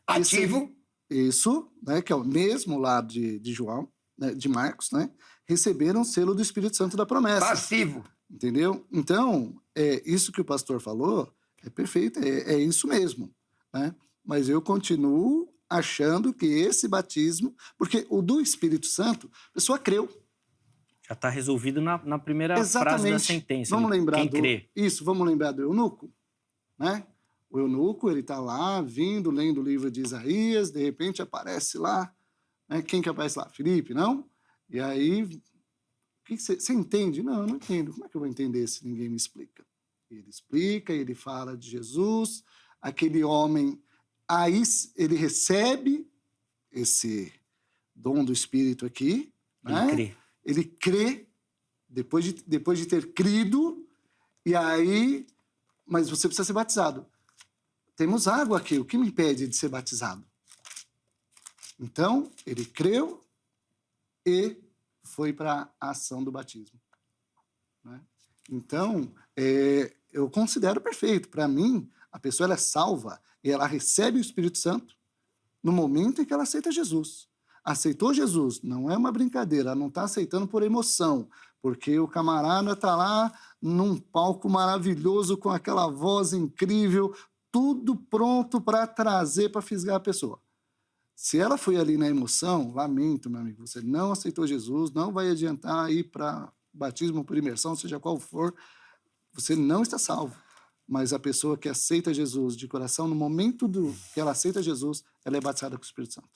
Ativo. Isso, né? Que é o mesmo lá de João, né, de Marcos, né? Receberam o selo do Espírito Santo da promessa. Passivo. Entendeu? Então, isso que o pastor falou é perfeito, é isso mesmo, né? Mas eu continuo achando que esse batismo... Porque o do Espírito Santo, a pessoa creu. Já está resolvido na primeira Exatamente. frase da sentença. Vamos lembrar quem crê. Isso, vamos lembrar do eunuco, né? O eunuco, ele está lá, lendo o livro de Isaías, de repente aparece lá, né? Quem que aparece lá? Filipe, não? E aí... Você entende? Não, eu não entendo. Como é que eu vou entender se ninguém me explica? Ele explica, ele fala de Jesus, aquele homem, aí ele recebe esse dom do Espírito aqui, né? Ele crê, depois de ter crido, e aí, mas você precisa ser batizado. Temos água aqui, o que me impede de ser batizado? Então, ele creu e foi para a ação do batismo, né? Então, eu considero perfeito. Para mim, a pessoa ela é salva e ela recebe o Espírito Santo no momento em que ela aceita Jesus. Aceitou Jesus, não é uma brincadeira, ela não está aceitando por emoção, porque o camarada está lá num palco maravilhoso com aquela voz incrível, tudo pronto para trazer, para fisgar a pessoa. Se ela foi ali na emoção, lamento, meu amigo, você não aceitou Jesus, não vai adiantar ir para batismo por imersão, seja qual for, você não está salvo. Mas a pessoa que aceita Jesus de coração, no momento que ela aceita Jesus, ela é batizada com o Espírito Santo.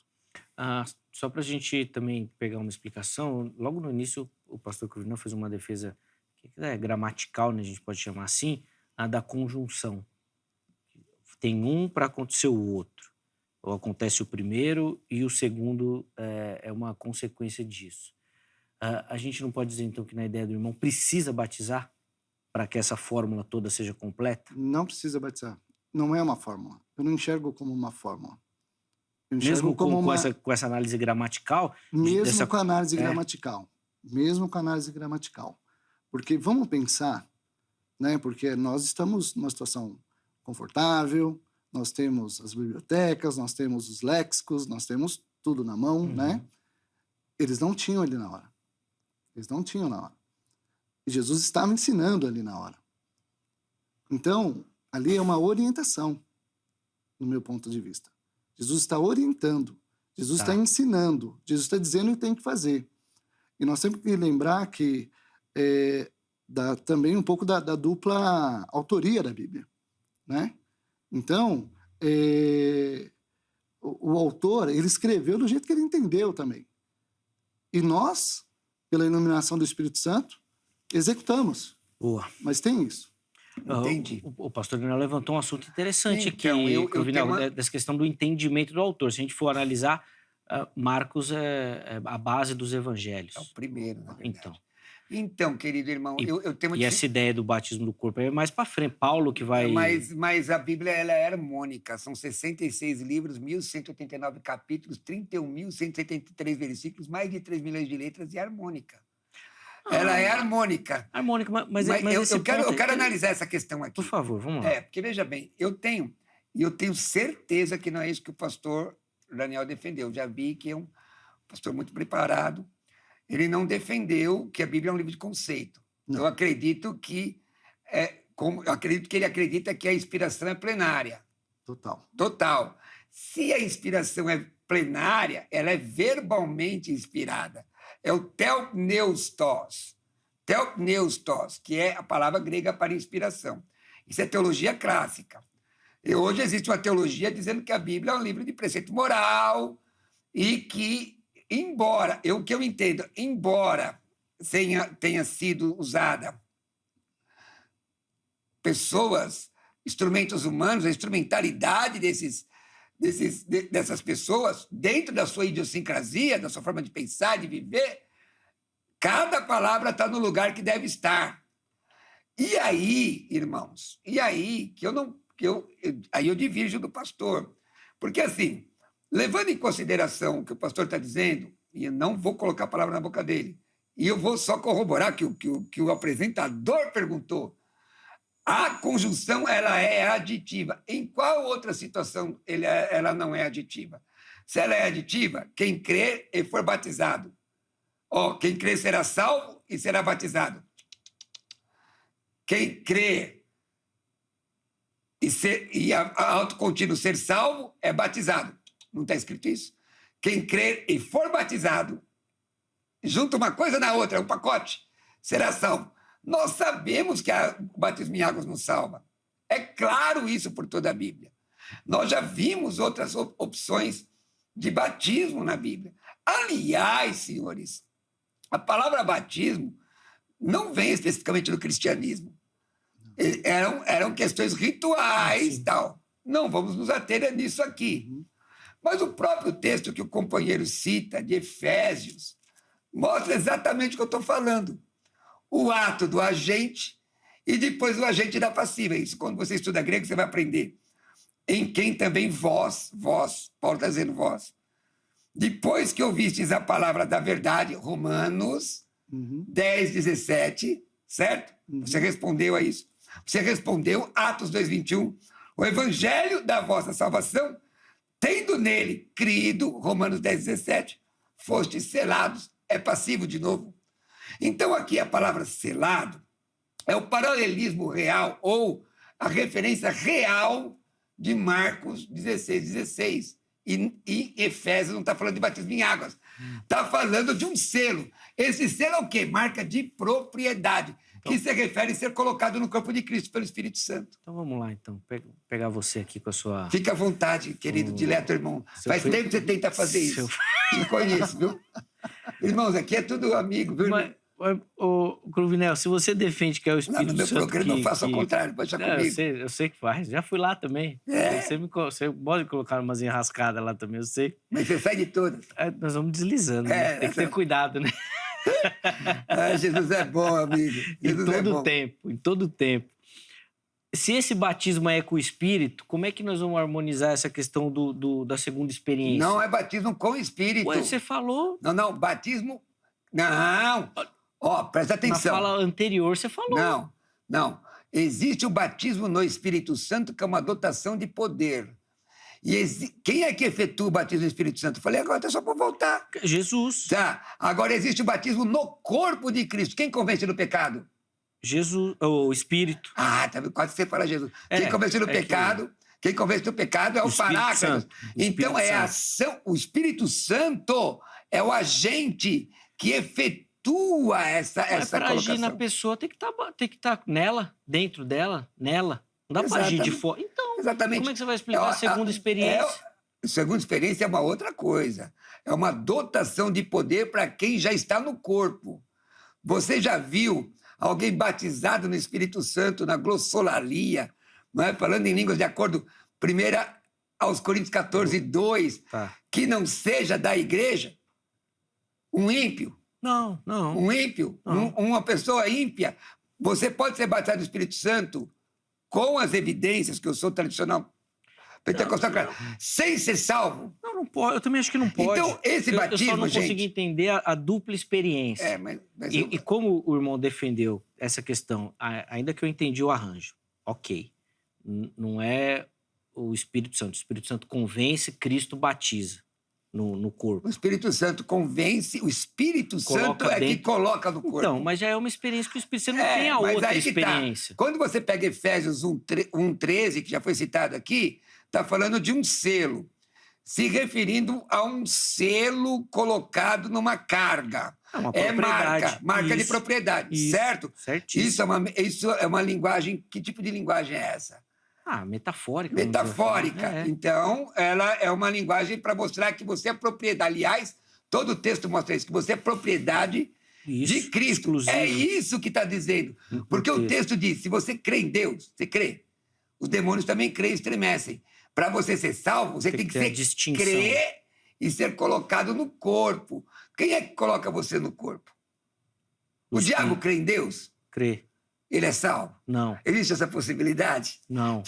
Só para a gente também pegar uma explicação, logo no início o pastor Cruvinel fez uma defesa que é gramatical, né, a gente pode chamar assim, a da conjunção. Tem um para acontecer o outro. Ou acontece o primeiro e o segundo é uma consequência disso. A gente não pode dizer, então, que na ideia do irmão precisa batizar para que essa fórmula toda seja completa? Não precisa batizar. Não é uma fórmula. Eu não enxergo como uma fórmula. Eu enxergo mesmo como com essa análise gramatical? Mesmo com a análise gramatical. Mesmo com a análise gramatical. Porque vamos pensar, né? Porque nós estamos numa situação confortável, nós temos as bibliotecas, nós temos os léxicos, nós temos tudo na mão, né? Eles não tinham ali na hora. Eles não tinham na hora. E Jesus estava ensinando ali na hora. Então, ali é uma orientação, no meu ponto de vista. Jesus está orientando, Jesus está ensinando, Jesus está dizendo o que tem que fazer. E nós temos que lembrar que também um pouco da dupla autoria da Bíblia, né? Então, o autor, ele escreveu do jeito que ele entendeu também. E nós, pela iluminação do Espírito Santo, executamos. Boa. Mas tem isso. Entendi. O pastor Daniel levantou um assunto interessante Então, aqui, eu Cruvinel, tenho uma... dessa questão do entendimento do autor. Se a gente for analisar, Marcos é a base dos evangelhos. É o primeiro, na verdade. Então, querido irmão, eu tenho uma... E essa ideia do batismo do corpo é mais para frente. Paulo que vai... Mas a Bíblia, ela é harmônica. São 66 livros, 1.189 capítulos, 31.173 versículos, mais de 3 milhões de letras e harmônica. Ela é harmônica. Harmônica, mas eu quero analisar essa questão aqui. Por favor, vamos lá. Porque, veja bem, eu tenho certeza que não é isso que o pastor Daniel defendeu. Eu já vi que é um pastor muito preparado. Ele não defendeu que a Bíblia é um livro de conceito. Não. Eu acredito que ele acredita que a inspiração é plenária. Total. Se a inspiração é plenária, ela é verbalmente inspirada. É o theopneustos, que é a palavra grega para inspiração. Isso é teologia clássica. E hoje existe uma teologia dizendo que a Bíblia é um livro de preceito moral e que, embora tenha sido usada pessoas, instrumentos humanos, a instrumentalidade dessas pessoas, dentro da sua idiosincrasia, da sua forma de pensar, de viver, cada palavra está no lugar que deve estar. E aí, irmãos, aí eu divirjo do pastor. Porque, assim, levando em consideração o que o pastor está dizendo, e eu não vou colocar a palavra na boca dele, e eu vou só corroborar que o apresentador perguntou, a conjunção, ela é aditiva. Em qual outra situação ela não é aditiva? Se ela é aditiva, quem crer e for batizado. Quem crer será salvo e será batizado. Quem crer e a alto contínuo ser salvo é batizado. Não está escrito isso? Quem crer e for batizado, junta uma coisa na outra, um pacote, será salvo. Nós sabemos que o batismo em águas nos salva. É claro isso por toda a Bíblia. Nós já vimos outras opções de batismo na Bíblia. Aliás, senhores, a palavra batismo não vem especificamente do cristianismo. Eram questões rituais e tal. Não vamos nos ater nisso aqui. Mas o próprio texto que o companheiro cita, de Efésios, mostra exatamente o que eu estou falando. O ato do agente e depois o agente da passiva. Isso, quando você estuda grego, você vai aprender. Em quem também vós, Paulo está dizendo vós, depois que ouvistes a palavra da verdade, Romanos 10, 17, certo? Você respondeu a isso. Você respondeu, Atos 2, 21, o evangelho da vossa salvação, tendo nele crido, Romanos 10, 17, fostes selados, é passivo de novo. Então, aqui a palavra selado é o paralelismo real ou a referência real de Marcos 16, 16. E Efésios não está falando de batismo em águas. Está falando de um selo. Esse selo é o quê? Marca de propriedade, que se refere a ser colocado no corpo de Cristo pelo Espírito Santo. Então vamos lá, então. Pegar você aqui com a sua... Fica à vontade, querido, dileto irmão. Faz tempo que você tenta fazer isso. Te conheço, viu? Irmãos, aqui é tudo amigo, viu? Cruvinel, se você defende que é o Espírito Santo... No meu programa eu faço ao contrário, pode deixar comigo. Eu sei que faz, já fui lá também. Você pode colocar umas enrascadas lá também, eu sei. Mas você sai de todas. Nós vamos deslizando, né? Tem que ter cuidado, né? Jesus é bom, amigo. Em todo tempo. Se esse batismo é com o Espírito, como é que nós vamos harmonizar essa questão da segunda experiência? Não é batismo com o Espírito. Ué, você falou... Não, batismo... Não... presta atenção. Na fala anterior você falou. Não. Existe o batismo no Espírito Santo, que é uma dotação de poder. E quem é que efetua o batismo no Espírito Santo? Eu falei, agora é só para voltar. Jesus. Tá. Agora existe o batismo no corpo de Cristo. Quem convence do pecado? Jesus, o Espírito. Quase você fala Jesus. Quem convence do pecado... Quem convence do pecado é o Paráclito. Então é a ação... O Espírito Santo é o agente que efetua atua essa Para agir colocação. na pessoa tem que estar nela, dentro dela, nela. Não dá para agir de fora. Então, Exatamente. como é que você vai explicar a segunda experiência? Segunda experiência é uma outra coisa. É uma dotação de poder para quem já está no corpo. Você já viu alguém batizado no Espírito Santo, na glossolalia, não é? Falando em línguas de acordo, 1 aos Coríntios 14, 2, Tá. que não seja da igreja? Um ímpio? Não. Um ímpio? Não. Uma pessoa ímpia? Você pode ser batizado no Espírito Santo com as evidências que eu sou tradicional pentecostal, sem ser salvo? Não pode. Eu também acho que não pode. Então, esse eu batismo, só não gente... consegui entender a dupla experiência. mas E como o irmão defendeu essa questão, ainda que eu entendi o arranjo, ok. Não é o Espírito Santo. O Espírito Santo convence, Cristo batiza no corpo. O Espírito Santo convence, o Espírito Coloca Santo é que dentro. coloca no corpo. Então, mas já é uma experiência que o Espírito Santo não tem a mas outra aí que tá. experiência. Quando você pega Efésios 1:13, que já foi citado aqui, está falando de um selo, se referindo a um selo colocado numa carga. Uma É propriedade. marca de Isso. propriedade, Isso. certo? Certíssimo. Isso é uma linguagem... Que tipo de linguagem é essa? Metafórica. vamos dizer Metafórica. assim. Então, ela é uma linguagem para mostrar que você é propriedade. Aliás, todo o texto mostra isso, que você é propriedade Isso, de Cristo. exclusivo. É isso que está dizendo. Porque o texto diz, se você crê em Deus, você crê, os demônios também creem e estremecem. Para você ser salvo, você tem que ter a distinção. crer e ser colocado no corpo. Quem é que coloca você no corpo? O diabo crê em Deus? Crê. Ele é salvo? Não. Existe essa possibilidade? Não.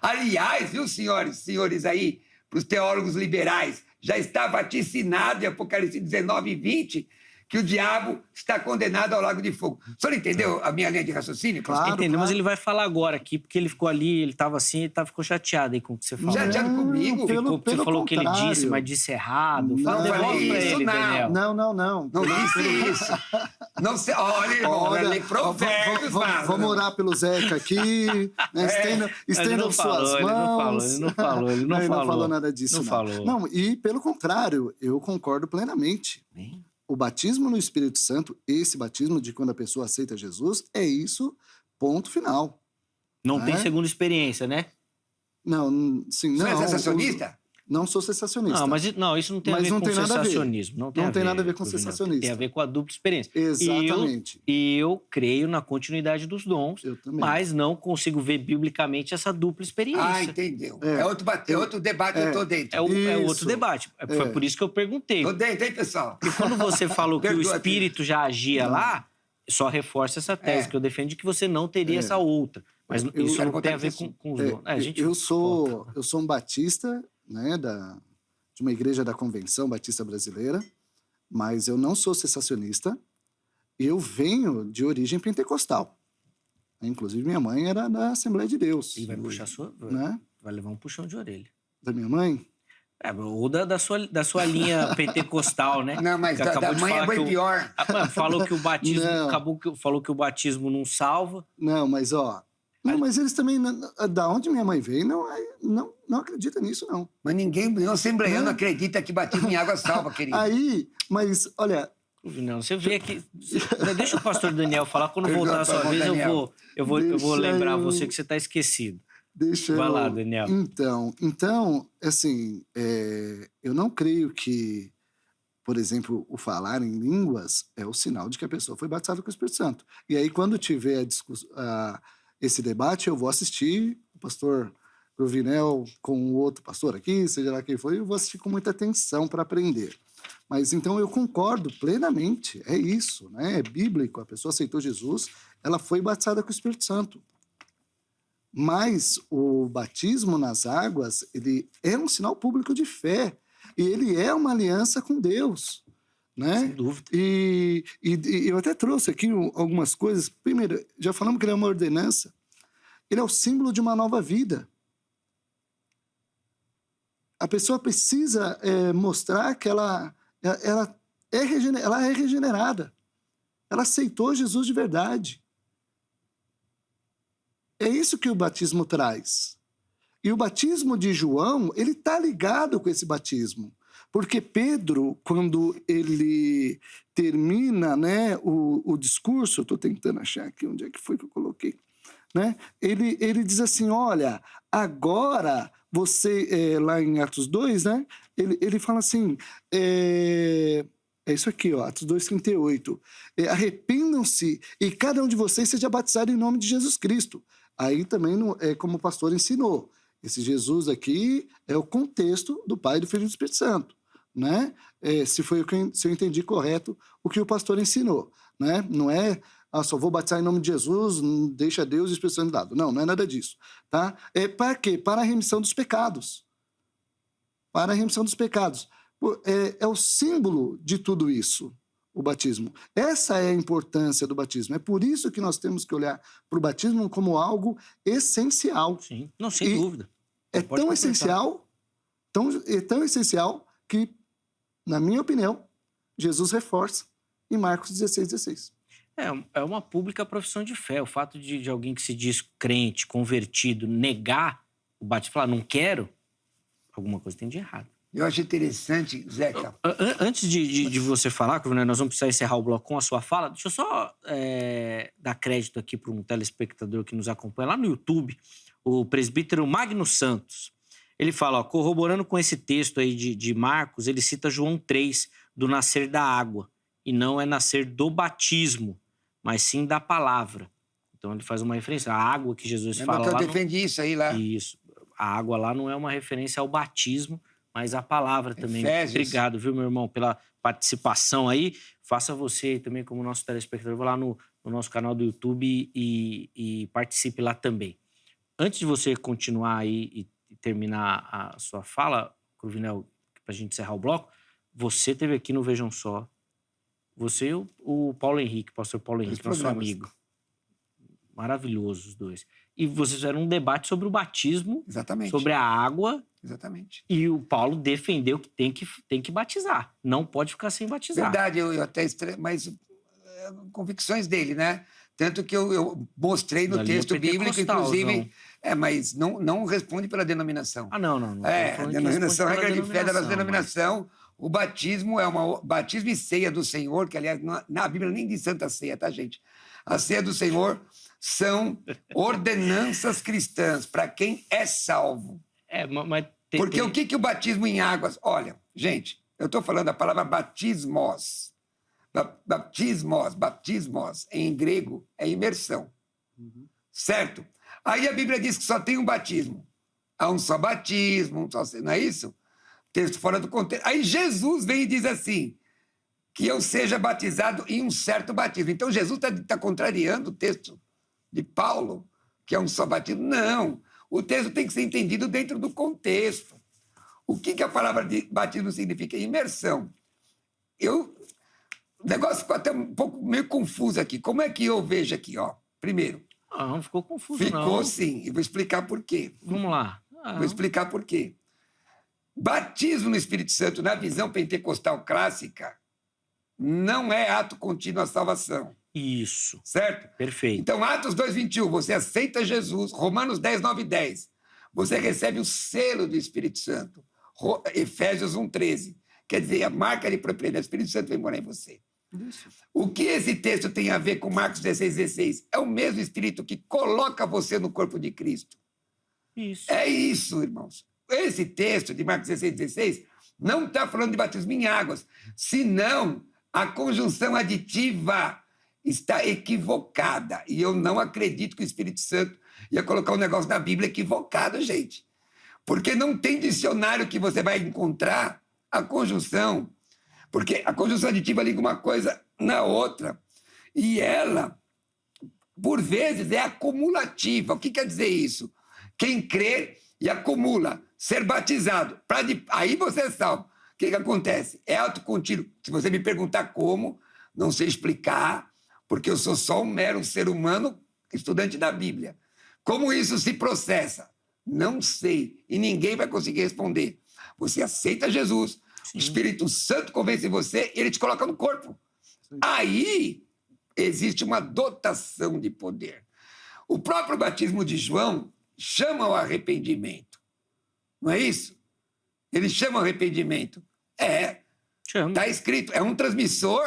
Aliás, viu, senhores aí, para os teólogos liberais, já está vaticinado em Apocalipse 19 e 20 que o diabo está condenado ao lago de fogo. O senhor entendeu a minha linha de raciocínio? Claro. Entendeu? Mas ele vai falar agora aqui, porque ele ficou ali, ele estava assim, ficou chateado aí com o que você falou. Chateado comigo? Você falou que ele contrário. disse, mas disse errado. Não, Devolve falei pra isso, ele, não. Daniel. Não. Não disse isso. Não sei. Olha, irmão, Olha, lê provérbios, vamos orar pelo Zeca aqui. Né? Estendam suas mãos. Ele não falou. Ele não falou nada disso. Não falou. Não, e pelo contrário, eu concordo plenamente. O batismo no Espírito Santo, esse batismo de quando a pessoa aceita Jesus, é isso, ponto final. Não tem É? segunda experiência, né? Não, sim, Você não. é sensacionista? Não sou sensacionista. Não, mas isso não tem a Mas ver não com tem nada a ver. sensacionismo. Não tem nada a ver com Juliano. sensacionista. Tem a ver com a dupla experiência. Exatamente. E eu creio na continuidade dos dons, Eu também. mas não consigo ver biblicamente essa dupla experiência. Ah, entendeu. É outro debate, eu tô dentro. É outro Isso. debate. Foi por isso que eu perguntei. Tô dentro, hein, pessoal? Porque quando você falou que o Perdoa, espírito já agia lá, só reforça essa tese que eu defendo de que você não teria essa outra. Mas isso quero não tem a contar ver isso. com os dons. Eu sou um batista, né, de uma igreja da Convenção Batista Brasileira, mas eu não sou sensacionista. Eu venho de origem pentecostal. Inclusive, minha mãe era da Assembleia de Deus. E vai puxar sua. Né? Vai levar um puxão de orelha. Da minha mãe? Ou da sua linha pentecostal, né? Não, mas Que da acabou de mãe é falar bem que pior. Falou que o batismo. Não. Falou que o batismo não salva. Não, mas mas eles também, da onde minha mãe veio, não acredita nisso, não. Mas nenhum assembleiano acredita que batismo em água salva, querido. Aí, mas, olha... Não, você vê aqui. Deixa o pastor Daniel falar. Quando Perdoa, voltar a sua vez, Daniel. eu vou Deixa lembrar eu- você que você está esquecido. Deixa Vai eu... lá, Daniel. Então, assim, eu não creio que, por exemplo, o falar em línguas é o sinal de que a pessoa foi batizada com o Espírito Santo. E aí, quando tiver esse debate, eu vou assistir o pastor Gruvinel com o outro pastor aqui, seja lá quem for, e eu vou assistir com muita atenção para aprender. Mas, então, eu concordo plenamente, é isso, né? É bíblico, a pessoa aceitou Jesus, ela foi batizada com o Espírito Santo. Mas o batismo nas águas, ele é um sinal público de fé. E ele é uma aliança com Deus, né? Sem dúvida. E eu até trouxe aqui algumas coisas. Primeiro, já falamos que ele é uma ordenança. Ele é o símbolo de uma nova vida. A pessoa precisa mostrar que ela é regenerada. Ela aceitou Jesus de verdade. É isso que o batismo traz. E o batismo de João, ele está ligado com esse batismo. Porque Pedro, quando ele termina, né, o discurso, eu estou tentando achar aqui onde é que foi que eu coloquei, né? Ele diz assim, olha, agora você, lá em Atos 2, né, ele fala assim, é isso aqui, ó, Atos 2:38. Arrependam-se e cada um de vocês seja batizado em nome de Jesus Cristo. Aí também, é como o pastor ensinou. Esse Jesus aqui é o contexto do Pai, do Filho e do Espírito Santo, né? Se eu entendi correto o que o pastor ensinou, né? Não é, só vou batizar em nome de Jesus, deixa Deus e o Espírito Santo de lado. Não, não é nada disso, tá? Para quê? Para a remissão dos pecados. Para a remissão dos pecados. É o símbolo de tudo isso, o batismo. Essa é a importância do batismo. É por isso que nós temos que olhar para o batismo como algo essencial. Sim, não, sem dúvida. É tão essencial, tão essencial que, na minha opinião, Jesus reforça em Marcos 16:16. É uma pública profissão de fé. O fato de alguém que se diz crente, convertido, negar o batismo, falar não quero, alguma coisa tem de errado. Eu acho interessante, Zeca. Antes de você falar, nós vamos precisar encerrar o bloco com a sua fala. Deixa eu só dar crédito aqui para um telespectador que nos acompanha lá no YouTube, o presbítero Magno Santos. Ele fala, corroborando com esse texto aí de Marcos, ele cita João 3, do nascer da água. E não é nascer do batismo, mas sim da palavra. Então ele faz uma referência. A água que Jesus fala que eu lá... defendi isso aí lá. Isso. A água lá não é uma referência ao batismo, mas a palavra também. Efésios. Obrigado, viu, meu irmão, pela participação aí. Faça você também, como nosso telespectador, vá lá no nosso canal do YouTube e participe lá também. Antes de você continuar aí e terminar a sua fala, Cruvinel, para a gente encerrar o bloco, você esteve aqui no Vejam Só. Você e o Paulo Henrique, pastor Paulo Henrique, nosso amigo. Maravilhosos os dois. E vocês fizeram um debate sobre o batismo, exatamente, sobre a água. Exatamente. E o Paulo defendeu que tem que batizar. Não pode ficar sem batizar. Verdade, eu até mas convicções dele, né? Tanto que eu mostrei no texto bíblico, inclusive... mas não responde pela denominação. Não. A denominação, regra de fé da denominação. O batismo é batismo e ceia do Senhor, que, aliás, na Bíblia nem diz Santa Ceia, tá, gente? A ceia do Senhor são ordenanças cristãs para quem é salvo. Mas porque o que o batismo em águas... Olha, gente, eu estou falando a palavra batismos. Batismos, em grego, é imersão. Certo? Aí a Bíblia diz que só tem um batismo. Há um só batismo, não é isso? Texto fora do contexto. Aí Jesus vem e diz assim, que eu seja batizado em um certo batismo. Então Jesus está contrariando o texto de Paulo, que é um só batismo. Não, o texto tem que ser entendido dentro do contexto. O que a palavra de batismo significa? Imersão. O negócio ficou até um pouco meio confuso aqui. Como é que eu vejo aqui? Primeiro. Não ficou confuso, Ficou sim, e vou explicar por quê. Vamos lá. Vou explicar por quê. Batismo no Espírito Santo, na visão pentecostal clássica, não é ato contínuo à salvação. Isso. Certo? Perfeito. Então, Atos 2:21, você aceita Jesus. Romanos 10:9-10, você recebe o selo do Espírito Santo. Efésios 1:13, quer dizer, a marca de propriedade do Espírito Santo vem morar em você. Isso. O que esse texto tem a ver com Marcos 16:16? É o mesmo Espírito que coloca você no corpo de Cristo. Isso. É isso, irmãos. Esse texto de Marcos 16:16 não está falando de batismo em águas, senão a conjunção aditiva está equivocada. E eu não acredito que o Espírito Santo ia colocar um negócio na Bíblia equivocado, gente. Porque não tem dicionário que você vai encontrar a conjunção. Porque a conjunção aditiva liga uma coisa na outra. E ela, por vezes, é acumulativa. O que quer dizer isso? Quem crê e acumula, ser batizado, aí você é salvo. O que acontece? É ato contínuo. Se você me perguntar como, não sei explicar, porque eu sou só um mero ser humano, estudante da Bíblia. Como isso se processa? Não sei. E ninguém vai conseguir responder. Você aceita Jesus, sim, o Espírito Santo convence você e ele te coloca no corpo. Sim. Aí existe uma dotação de poder. O próprio batismo de João chama ao arrependimento. Não é isso? Ele chama ao arrependimento. Chama. Está escrito, é um transmissor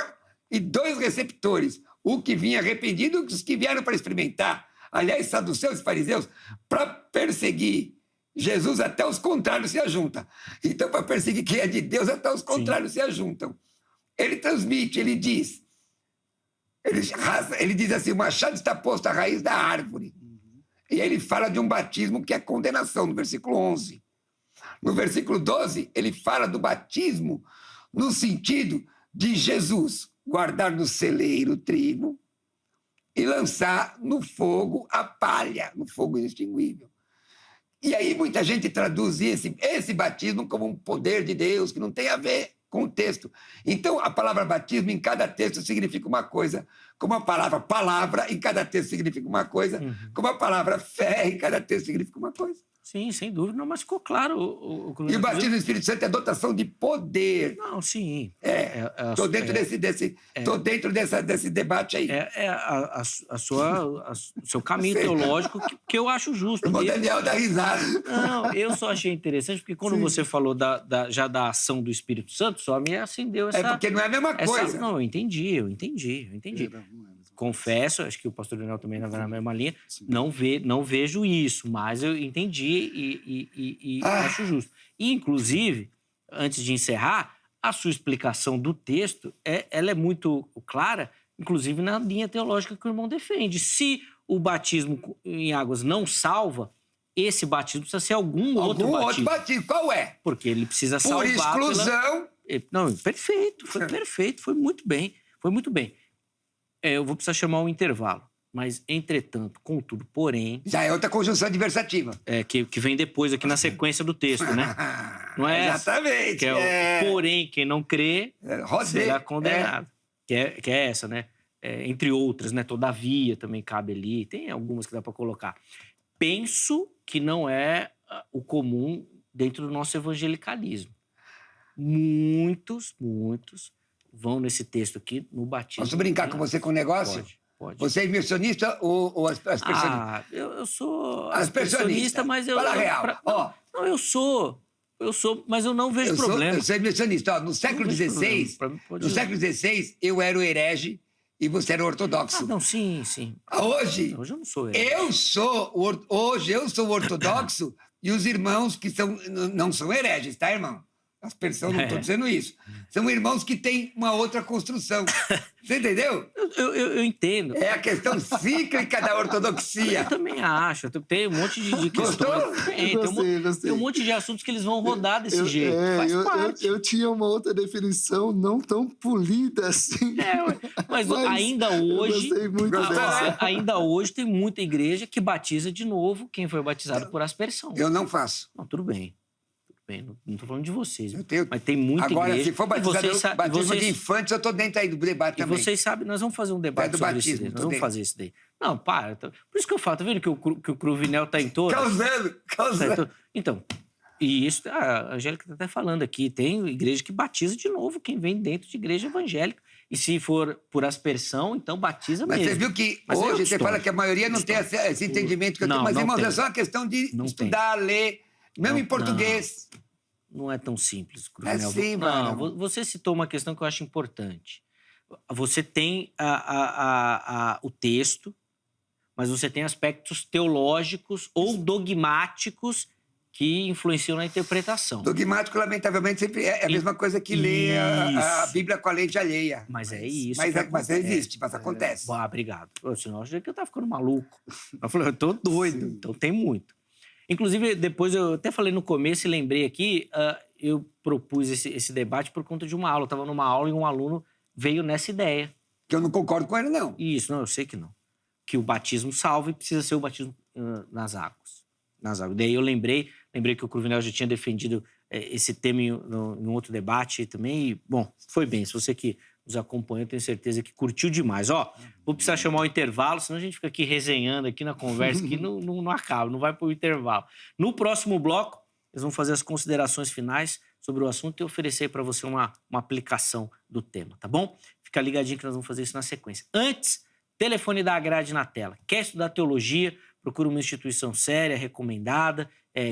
e 2 receptores. O que vinha arrependido e os que vieram para experimentar. Aliás, saduceus e fariseus, para perseguir Jesus, até os contrários se ajuntam. Então, para perseguir quem é de Deus, até os contrários se ajuntam. Ele transmite, ele diz. Ele diz assim, o machado está posto à raiz da árvore. E aí ele fala de um batismo que é condenação, no versículo 11. No versículo 12, ele fala do batismo no sentido de Jesus guardar no celeiro o trigo e lançar no fogo a palha, no fogo inextinguível. E aí muita gente traduz esse batismo como um poder de Deus, que não tem a ver com o texto. Então, a palavra batismo em cada texto significa uma coisa, como a palavra palavra em cada texto significa uma coisa, como a palavra fé em cada texto significa uma coisa. Sim, sem dúvida. Não, mas ficou claro. E o batismo do Espírito Santo é dotação de poder. Não, sim. Estou dentro desse debate aí. O seu caminho teológico que eu acho justo. O Daniel dá risada. Não, eu só achei interessante, porque quando você falou já da ação do Espírito Santo, só me acendeu essa... É porque não é a mesma coisa. Não, eu entendi. Confesso, acho que o pastor Daniel também vai na mesma linha, não vejo isso, mas eu entendi e acho justo. E, inclusive, antes de encerrar, a sua explicação do texto, ela é muito clara, inclusive na linha teológica que o irmão defende. Se o batismo em águas não salva, esse batismo precisa ser algum outro batismo. Qual é? Porque ele precisa salvar... Por exclusão... Não, perfeito, foi muito bem. Eu vou precisar chamar um intervalo. Mas, entretanto, contudo, porém... Já é outra conjunção adversativa. Que vem depois aqui na sequência do texto, né? Não é Exatamente. Que é porém, quem não crê será condenado. Que é essa, né? Entre outras, né? Todavia também cabe ali. Tem algumas que dá para colocar. Penso que não é o comum dentro do nosso evangelicalismo. Muitos vão nesse texto aqui no batismo. Posso brincar com você com um negócio? Pode. Você é imersionista ou aspersionista? Eu sou aspersionista, mas eu... Fala real. Não, eu sou, mas eu não vejo problema. Eu sou imersionista. No século XVI, eu era o herege e você era o ortodoxo. Não, sim. Hoje eu não sou herege. Hoje eu sou o ortodoxo e os irmãos que não são hereges, tá, irmão? As pessoas não estou dizendo isso. São irmãos que têm uma outra construção. Você entendeu? Eu entendo. É a questão cíclica da ortodoxia. Eu também acho. Tem um monte de questões. Gostei. Tem um monte de assuntos que eles vão rodar desse jeito. Faz parte. Eu tinha uma outra definição não tão polida assim. Mas ainda hoje... Eu gostei muito dessa. Ainda hoje tem muita igreja que batiza de novo quem foi batizado por aspersão. Eu não faço. Não, tudo bem. Não estou falando de vocês, mas tem muita igreja... Agora, se for batismo de infantes, eu estou dentro aí do debate também. E vocês sabem, nós vamos fazer um debate sobre isso daí. Nós vamos fazer isso daí. Não, para. Por isso que eu falo, tá vendo que o Cruvinel está em todas? Causando. Então, e isso, a Angélica está até falando aqui, tem igreja que batiza de novo quem vem dentro de igreja evangélica. E se for por aspersão, então batiza mesmo. Mas você viu que hoje você fala que a maioria não tem esse entendimento que eu tenho. Mas, irmãos, é só uma questão de estudar, ler... Mesmo em português. Não é tão simples, Cruvinel. É sim, mano. Você citou uma questão que eu acho importante. Você tem o texto, mas você tem aspectos teológicos ou dogmáticos que influenciam na interpretação. Dogmático, lamentavelmente, sempre é a mesma coisa que ler a Bíblia com a lente alheia. Mas é isso. Mas existe, mas acontece. Obrigado. Senão eu achei que eu estava ficando maluco. Eu falei, eu tô doido, então tem muito. Inclusive, depois eu até falei no começo e lembrei aqui, eu propus esse debate por conta de uma aula. Eu estava numa aula e um aluno veio nessa ideia. Que eu não concordo com ele, não. Isso, não, eu sei que não. Que o batismo salva e precisa ser o batismo nas águas. Daí eu lembrei que o Cruvinel já tinha defendido esse tema em outro debate também. E, bom, foi bem. Se você que nos acompanha, eu tenho certeza que curtiu demais. Vou precisar chamar o intervalo, senão a gente fica aqui resenhando aqui na conversa, que não acaba, não vai para o intervalo. No próximo bloco, eles vão fazer as considerações finais sobre o assunto e oferecer para você uma aplicação do tema, tá bom? Fica ligadinho que nós vamos fazer isso na sequência. Antes, telefone da grade na tela. Quer estudar teologia? Procura uma instituição séria, recomendada,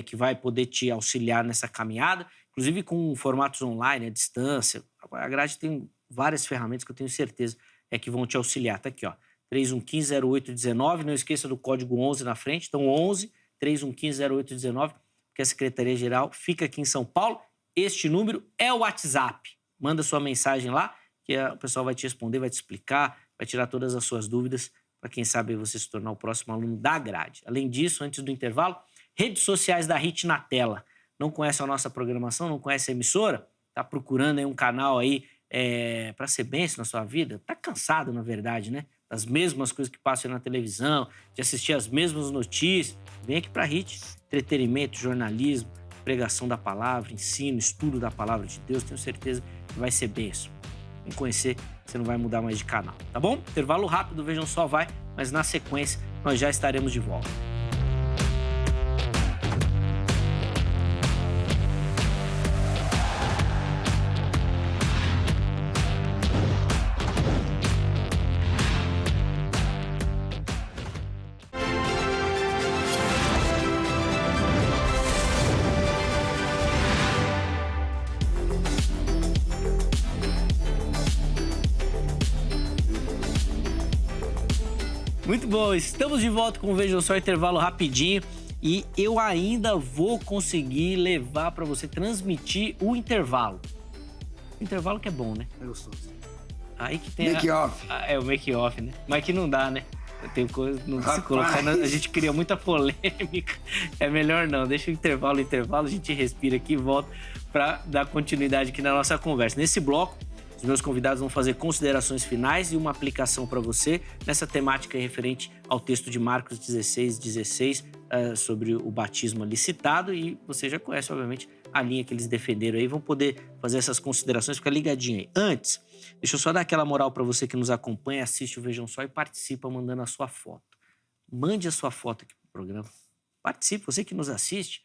que vai poder te auxiliar nessa caminhada. inclusive com formatos online, à distância. A grade tem várias ferramentas que eu tenho certeza que vão te auxiliar. Tá aqui, ó, 3115-0819, não esqueça do código 11 na frente, então 11 3115-0819, porque a Secretaria-Geral fica aqui em São Paulo. Este número é o WhatsApp. Manda sua mensagem lá, que o pessoal vai te responder, vai te explicar, vai tirar todas as suas dúvidas, para quem sabe você se tornar o próximo aluno da grade. Além disso, antes do intervalo, redes sociais da HIT na tela. Não conhece a nossa programação, não conhece a emissora? Tá procurando aí um canal aí para ser bênção na sua vida? Tá cansado, na verdade, né? Das mesmas coisas que passam na televisão, de assistir as mesmas notícias. Vem aqui para a HIT. Entretenimento, jornalismo, pregação da palavra, ensino, estudo da palavra de Deus. Tenho certeza que vai ser bênção. Vem conhecer, você não vai mudar mais de canal, tá bom? Intervalo rápido, vejam só, vai, mas na sequência nós já estaremos de volta. Muito bom, estamos de volta com o Vejam Só, intervalo rapidinho. E eu ainda vou conseguir levar para você, transmitir o intervalo. O intervalo que é bom, né? É gostoso. Aí que tem Make-off. É o make-off, né? Mas que não dá, né? Tem coisa, não se colocar, a gente cria muita polêmica. É melhor não, deixa o intervalo, a gente respira aqui e volta para dar continuidade aqui na nossa conversa. Nesse bloco, os meus convidados vão fazer considerações finais e uma aplicação para você nessa temática referente ao texto de Marcos 16, sobre o batismo ali citado. E você já conhece, obviamente, a linha que eles defenderam aí. Vão poder fazer essas considerações, fica ligadinho aí. Antes, deixa eu só dar aquela moral para você que nos acompanha, assiste o Vejam Só e participa mandando a sua foto. Mande a sua foto aqui pro programa. Participe, você que nos assiste,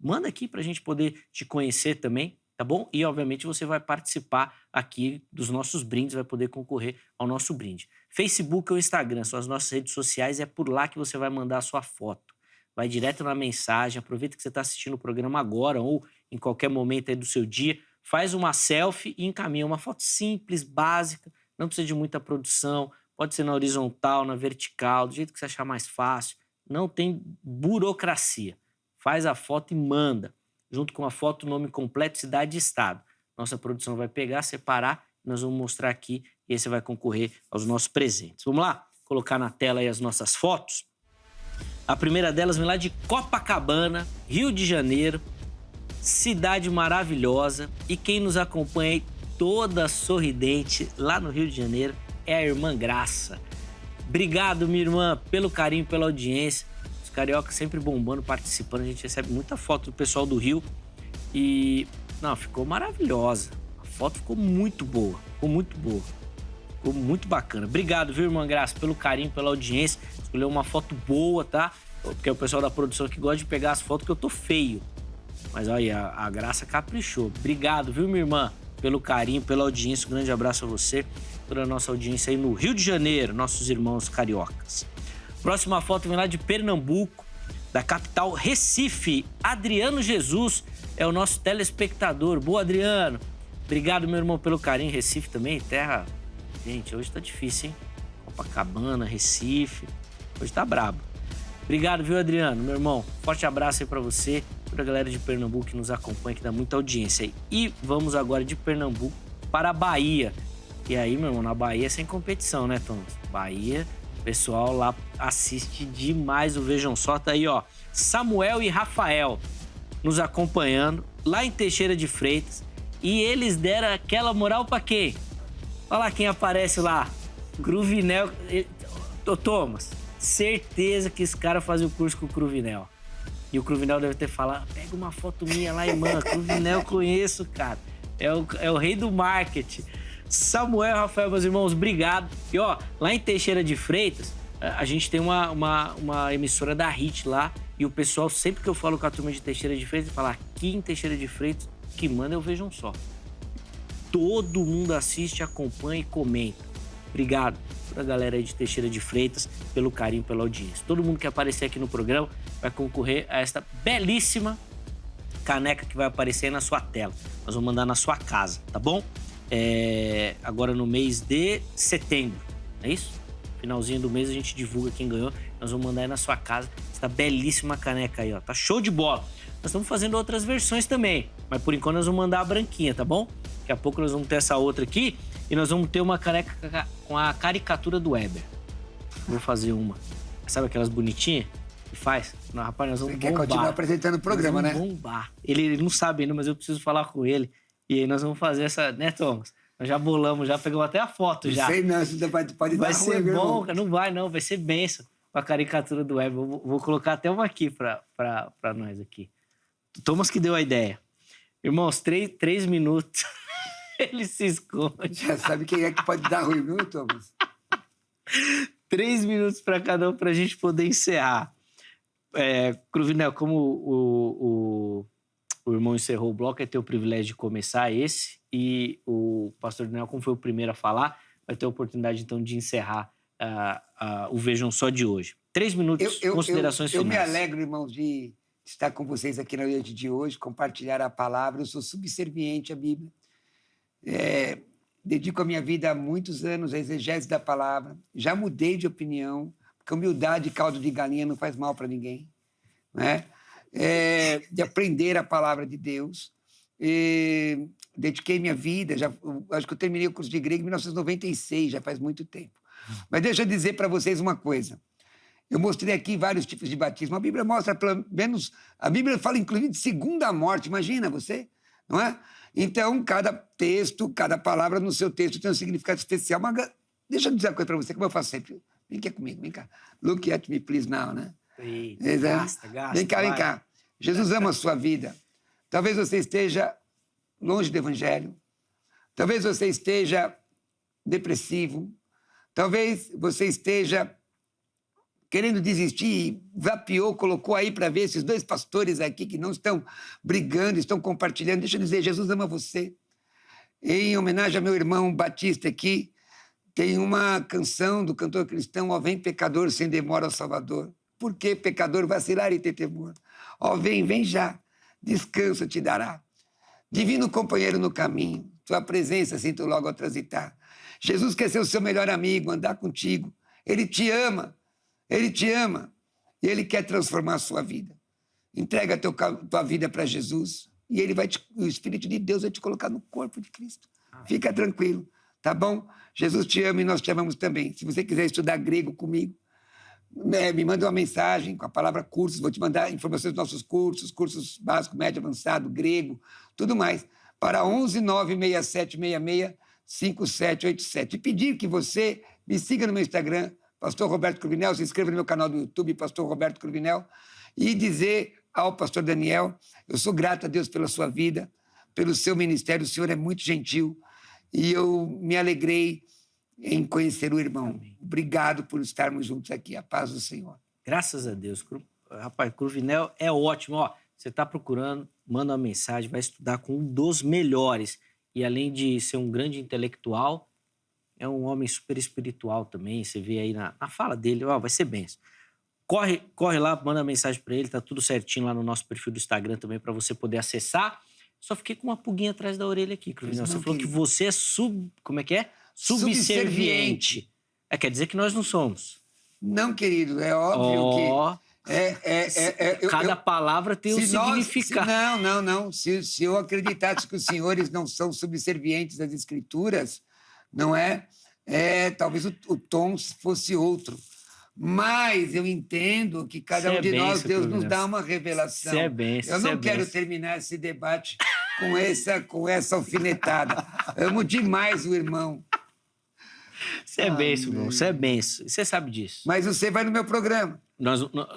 manda aqui para a gente poder te conhecer também. Tá bom? E, obviamente, você vai participar aqui dos nossos brindes, vai poder concorrer ao nosso brinde. Facebook ou Instagram são as nossas redes sociais, é por lá que você vai mandar a sua foto. Vai direto na mensagem, aproveita que você está assistindo o programa agora ou em qualquer momento aí do seu dia, faz uma selfie e encaminha uma foto simples, básica, não precisa de muita produção, pode ser na horizontal, na vertical, do jeito que você achar mais fácil, não tem burocracia. Faz a foto e manda. Junto com a foto, nome completo, cidade e estado. Nossa produção vai pegar, separar, nós vamos mostrar aqui e aí você vai concorrer aos nossos presentes. Vamos lá? Colocar na tela aí as nossas fotos. A primeira delas vem lá de Copacabana, Rio de Janeiro, cidade maravilhosa. E quem nos acompanha aí toda sorridente lá no Rio de Janeiro é a irmã Graça. Obrigado, minha irmã, pelo carinho, pela audiência. Carioca sempre bombando, participando. A gente recebe muita foto do pessoal do Rio. E, não, ficou maravilhosa. A foto ficou muito boa. Ficou muito bacana. Obrigado, viu, irmã Graça, pelo carinho, pela audiência. Escolheu uma foto boa, tá? Porque é o pessoal da produção que gosta de pegar as fotos que eu tô feio. Mas olha, a Graça caprichou. Obrigado, viu, minha irmã, pelo carinho, pela audiência. Um grande abraço a você, toda a nossa audiência aí no Rio de Janeiro, nossos irmãos cariocas. Próxima foto vem lá de Pernambuco, da capital Recife. Adriano Jesus é o nosso telespectador. Boa, Adriano. Obrigado, meu irmão, pelo carinho. Recife também, terra... Gente, hoje tá difícil, hein? Copacabana, Recife. Hoje tá brabo. Obrigado, viu, Adriano, meu irmão. Forte abraço aí pra você, toda a galera de Pernambuco que nos acompanha, que dá muita audiência aí. E vamos agora de Pernambuco para a Bahia. E aí, meu irmão, na Bahia é sem competição, né, Thomas? Bahia... O pessoal lá assiste demais o Vejam Só. Tá aí, ó, Samuel e Rafael nos acompanhando lá em Teixeira de Freitas. E eles deram aquela moral pra quem? Olha lá quem aparece lá. Cruvinel. Ô, Thomas, certeza que esse cara fazia o curso com o Cruvinel. E o Cruvinel deve ter falado, pega uma foto minha lá, irmã. Cruvinel eu conheço, cara. É o rei do marketing. Samuel, Rafael, meus irmãos, obrigado. E ó, lá em Teixeira de Freitas, a gente tem uma emissora da HIT lá. E o pessoal, sempre que eu falo com a turma de Teixeira de Freitas, fala aqui em Teixeira de Freitas, que manda eu Vejam Só. Todo mundo assiste, acompanha e comenta. Obrigado toda a galera aí de Teixeira de Freitas pelo carinho, pela audiência. Todo mundo que aparecer aqui no programa vai concorrer a esta belíssima caneca que vai aparecer aí na sua tela. Nós vamos mandar na sua casa, tá bom? Agora no mês de setembro, é isso? Finalzinho do mês a gente divulga quem ganhou. Nós vamos mandar aí na sua casa essa belíssima caneca aí, ó. Tá show de bola. Nós estamos fazendo outras versões também, mas por enquanto nós vamos mandar a branquinha, tá bom? Daqui a pouco nós vamos ter essa outra aqui e nós vamos ter uma caneca com a caricatura do Weber. Vou fazer uma. Sabe aquelas bonitinhas que faz? Não, rapaz, nós vamos bombar. Você quer continuar apresentando o programa, né? Bombar. Ele não sabe ainda, mas eu preciso falar com ele. E aí nós vamos fazer essa, né, Thomas? Nós já bolamos, já pegamos até a foto já. Não sei não, isso pode dar vai ser ruim, bom, não vai não, vai ser benção com a caricatura do Weber. Vou colocar até uma aqui pra nós aqui. Thomas que deu a ideia. Irmãos, 3 minutos, ele se esconde. Já sabe quem é que pode dar ruim, viu, Thomas? 3 minutos para cada um pra gente poder encerrar. Cruvinel, como o irmão encerrou o bloco, vai ter o privilégio de começar esse. E o pastor Daniel, como foi o primeiro a falar, vai ter a oportunidade, então, de encerrar o Vejam Só de hoje. 3 minutos, considerações finais. Eu me alegro, irmãos, de estar com vocês aqui na noite de hoje, compartilhar a palavra. Eu sou subserviente à Bíblia. Dedico a minha vida há muitos anos à exegese da palavra. Já mudei de opinião, porque humildade e caldo de galinha não faz mal para ninguém, né? De aprender a palavra de Deus. Dediquei minha vida, acho que eu terminei o curso de grego em 1996, já faz muito tempo. Mas deixa eu dizer para vocês uma coisa. Eu mostrei aqui vários tipos de batismo. A Bíblia mostra, pelo menos, a Bíblia fala inclusive de segunda morte, imagina você, não é? Então, cada texto, cada palavra no seu texto tem um significado especial. Mas deixa eu dizer uma coisa para você, como eu faço sempre. Vem aqui comigo, vem cá. Look at me, please, now, né? Eita, gasta. Vem cá. Jesus ama a sua vida. Talvez você esteja longe do Evangelho. Talvez você esteja depressivo. Talvez você esteja querendo desistir, vapeou, colocou aí para ver esses 2 pastores aqui que não estão brigando, estão compartilhando. Deixa eu dizer, Jesus ama você. Em homenagem ao meu irmão Batista aqui, tem uma canção do cantor cristão, ó vem pecador sem demora ao Salvador. Por que pecador vacilar e ter temor? Ó vem já, descanso te dará. Divino companheiro no caminho, tua presença sinto logo ao transitar. Jesus quer ser o seu melhor amigo, andar contigo. Ele te ama e Ele quer transformar a sua vida. Entrega tua vida para Jesus e o Espírito de Deus vai te colocar no corpo de Cristo. Fica tranquilo, tá bom? Jesus te ama e nós te amamos também. Se você quiser estudar grego comigo, me manda uma mensagem com a palavra cursos, vou te mandar informações dos nossos cursos básico, médio, avançado, grego, tudo mais, para 11 967 66 5787. E pedir que você me siga no meu Instagram, Pastor Roberto Cruvinel, se inscreva no meu canal do YouTube, Pastor Roberto Cruvinel, e dizer ao pastor Daniel, eu sou grato a Deus pela sua vida, pelo seu ministério, o senhor é muito gentil, e eu me alegrei em conhecer o irmão. Amém. Obrigado por estarmos juntos aqui, a paz do Senhor. Graças a Deus. Rapaz, Cruvinel é ótimo. Ó, você está procurando, manda uma mensagem, vai estudar com um dos melhores. E além de ser um grande intelectual, é um homem super espiritual também. Você vê aí na fala dele, ó, vai ser benção. Corre lá, manda mensagem para ele, tá tudo certinho lá no nosso perfil do Instagram também para você poder acessar. Só fiquei com uma pulguinha atrás da orelha aqui, Cruvinel. Você falou que você é como é que é? Subserviente. Quer dizer que nós não somos. Não, querido, é óbvio que... Cada palavra tem um significado. Não. Se eu acreditasse que os senhores não são subservientes às Escrituras, não é? Talvez o tom fosse outro. Mas eu entendo que cada um de nós, Deus nos dá uma revelação. Eu não quero terminar esse debate com essa alfinetada. Amo demais o irmão. Você é benção, irmão. Você é benção. Você sabe disso. Mas você vai no meu programa.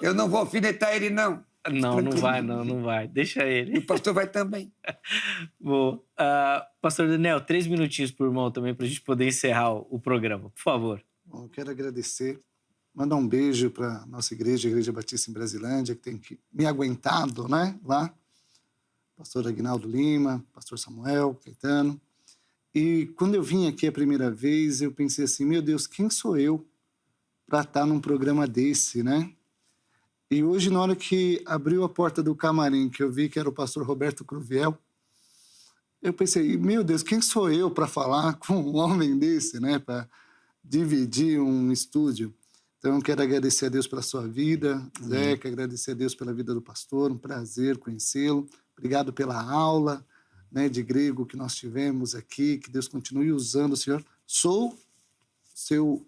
Eu não vou alfinetar ele, não. Não vai. Deixa ele. E o pastor vai também. Bom, pastor Daniel, 3 minutinhos pro irmão também para a gente poder encerrar o programa, por favor. Bom, eu quero agradecer, mandar um beijo para a nossa igreja, a Igreja Batista em Brasilândia, que tem me aguentado, né, lá. Pastor Aguinaldo Lima, pastor Samuel, Caetano. E quando eu vim aqui a primeira vez, eu pensei assim, meu Deus, quem sou eu para estar num programa desse, né? E hoje, na hora que abriu a porta do camarim, que eu vi que era o pastor Roberto Cruviel, eu pensei, meu Deus, quem sou eu para falar com um homem desse, né? Para dividir um estúdio. Então, eu quero agradecer a Deus pela sua vida, Zeca, agradecer a Deus pela vida do pastor, um prazer conhecê-lo. Obrigado pela aula, né, de grego que nós tivemos aqui, que Deus continue usando o senhor. Sou seu,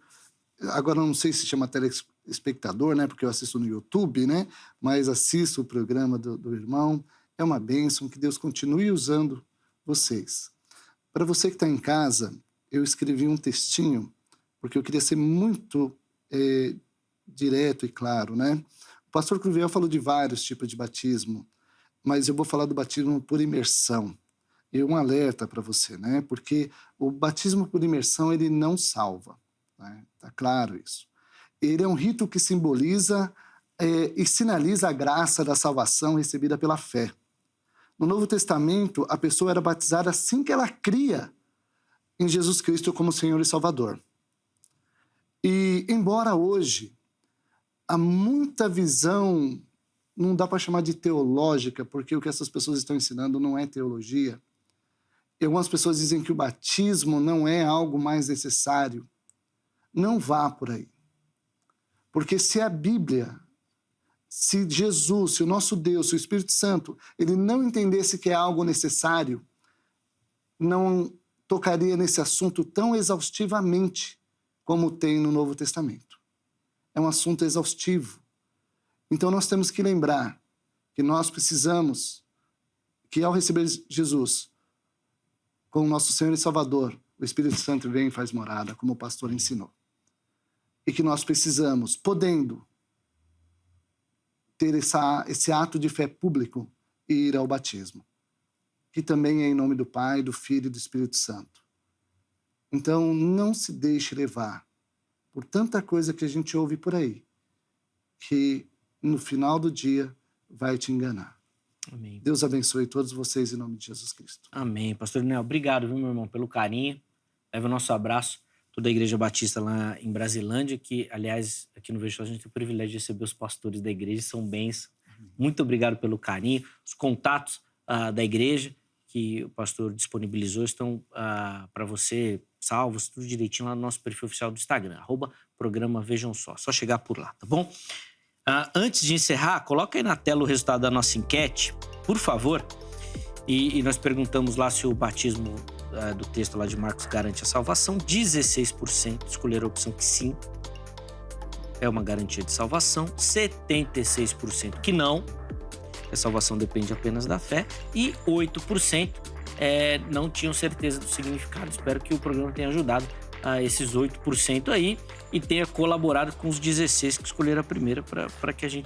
agora não sei se chama telespectador, né, porque eu assisto no YouTube, né, mas assisto o programa do irmão. É uma bênção, que Deus continue usando vocês. Para você que está em casa, eu escrevi um textinho, porque eu queria ser muito direto e claro, né? O pastor Cruviel falou de vários tipos de batismo, mas eu vou falar do batismo por imersão. E um alerta para você, né? Porque o batismo por imersão, ele não salva, né? Tá claro isso. Ele é um rito que simboliza e sinaliza a graça da salvação recebida pela fé. No Novo Testamento, a pessoa era batizada assim que ela cria em Jesus Cristo como Senhor e Salvador. E, embora hoje há muita visão, não dá para chamar de teológica, porque o que essas pessoas estão ensinando não é teologia. E algumas pessoas dizem que o batismo não é algo mais necessário. Não vá por aí. Porque se a Bíblia, se Jesus, se o nosso Deus, se o Espírito Santo, ele não entendesse que é algo necessário, não tocaria nesse assunto tão exaustivamente como tem no Novo Testamento. É um assunto exaustivo. Então nós temos que lembrar que nós precisamos, que ao receber Jesus como nosso Senhor e Salvador, o Espírito Santo vem e faz morada, como o pastor ensinou. E que nós precisamos, podendo, ter esse ato de fé público e ir ao batismo, que também é em nome do Pai, do Filho e do Espírito Santo. Então, não se deixe levar por tanta coisa que a gente ouve por aí, que no final do dia vai te enganar. Amém. Deus abençoe todos vocês em nome de Jesus Cristo. Amém. Pastor Nel, obrigado, viu, meu irmão, pelo carinho. Leva o nosso abraço, toda a Igreja Batista lá em Brasilândia, que, aliás, aqui no Vejo a gente tem o privilégio de receber os pastores da igreja, são bênçãos. Muito obrigado pelo carinho. Os contatos da igreja que o pastor disponibilizou estão para você salvos, tudo direitinho lá no nosso perfil oficial do Instagram, @programa Vejam Só. Só chegar por lá, tá bom? Antes de encerrar, coloca aí na tela o resultado da nossa enquete, por favor. E nós perguntamos lá se o batismo do texto lá de Marcos garante a salvação. 16% escolheram a opção que sim, é uma garantia de salvação. 76% que não, a salvação depende apenas da fé. E 8% não tinham certeza do significado. Espero que o programa tenha ajudado a esses 8% aí e tenha colaborado com os 16% que escolheram a primeira para que a gente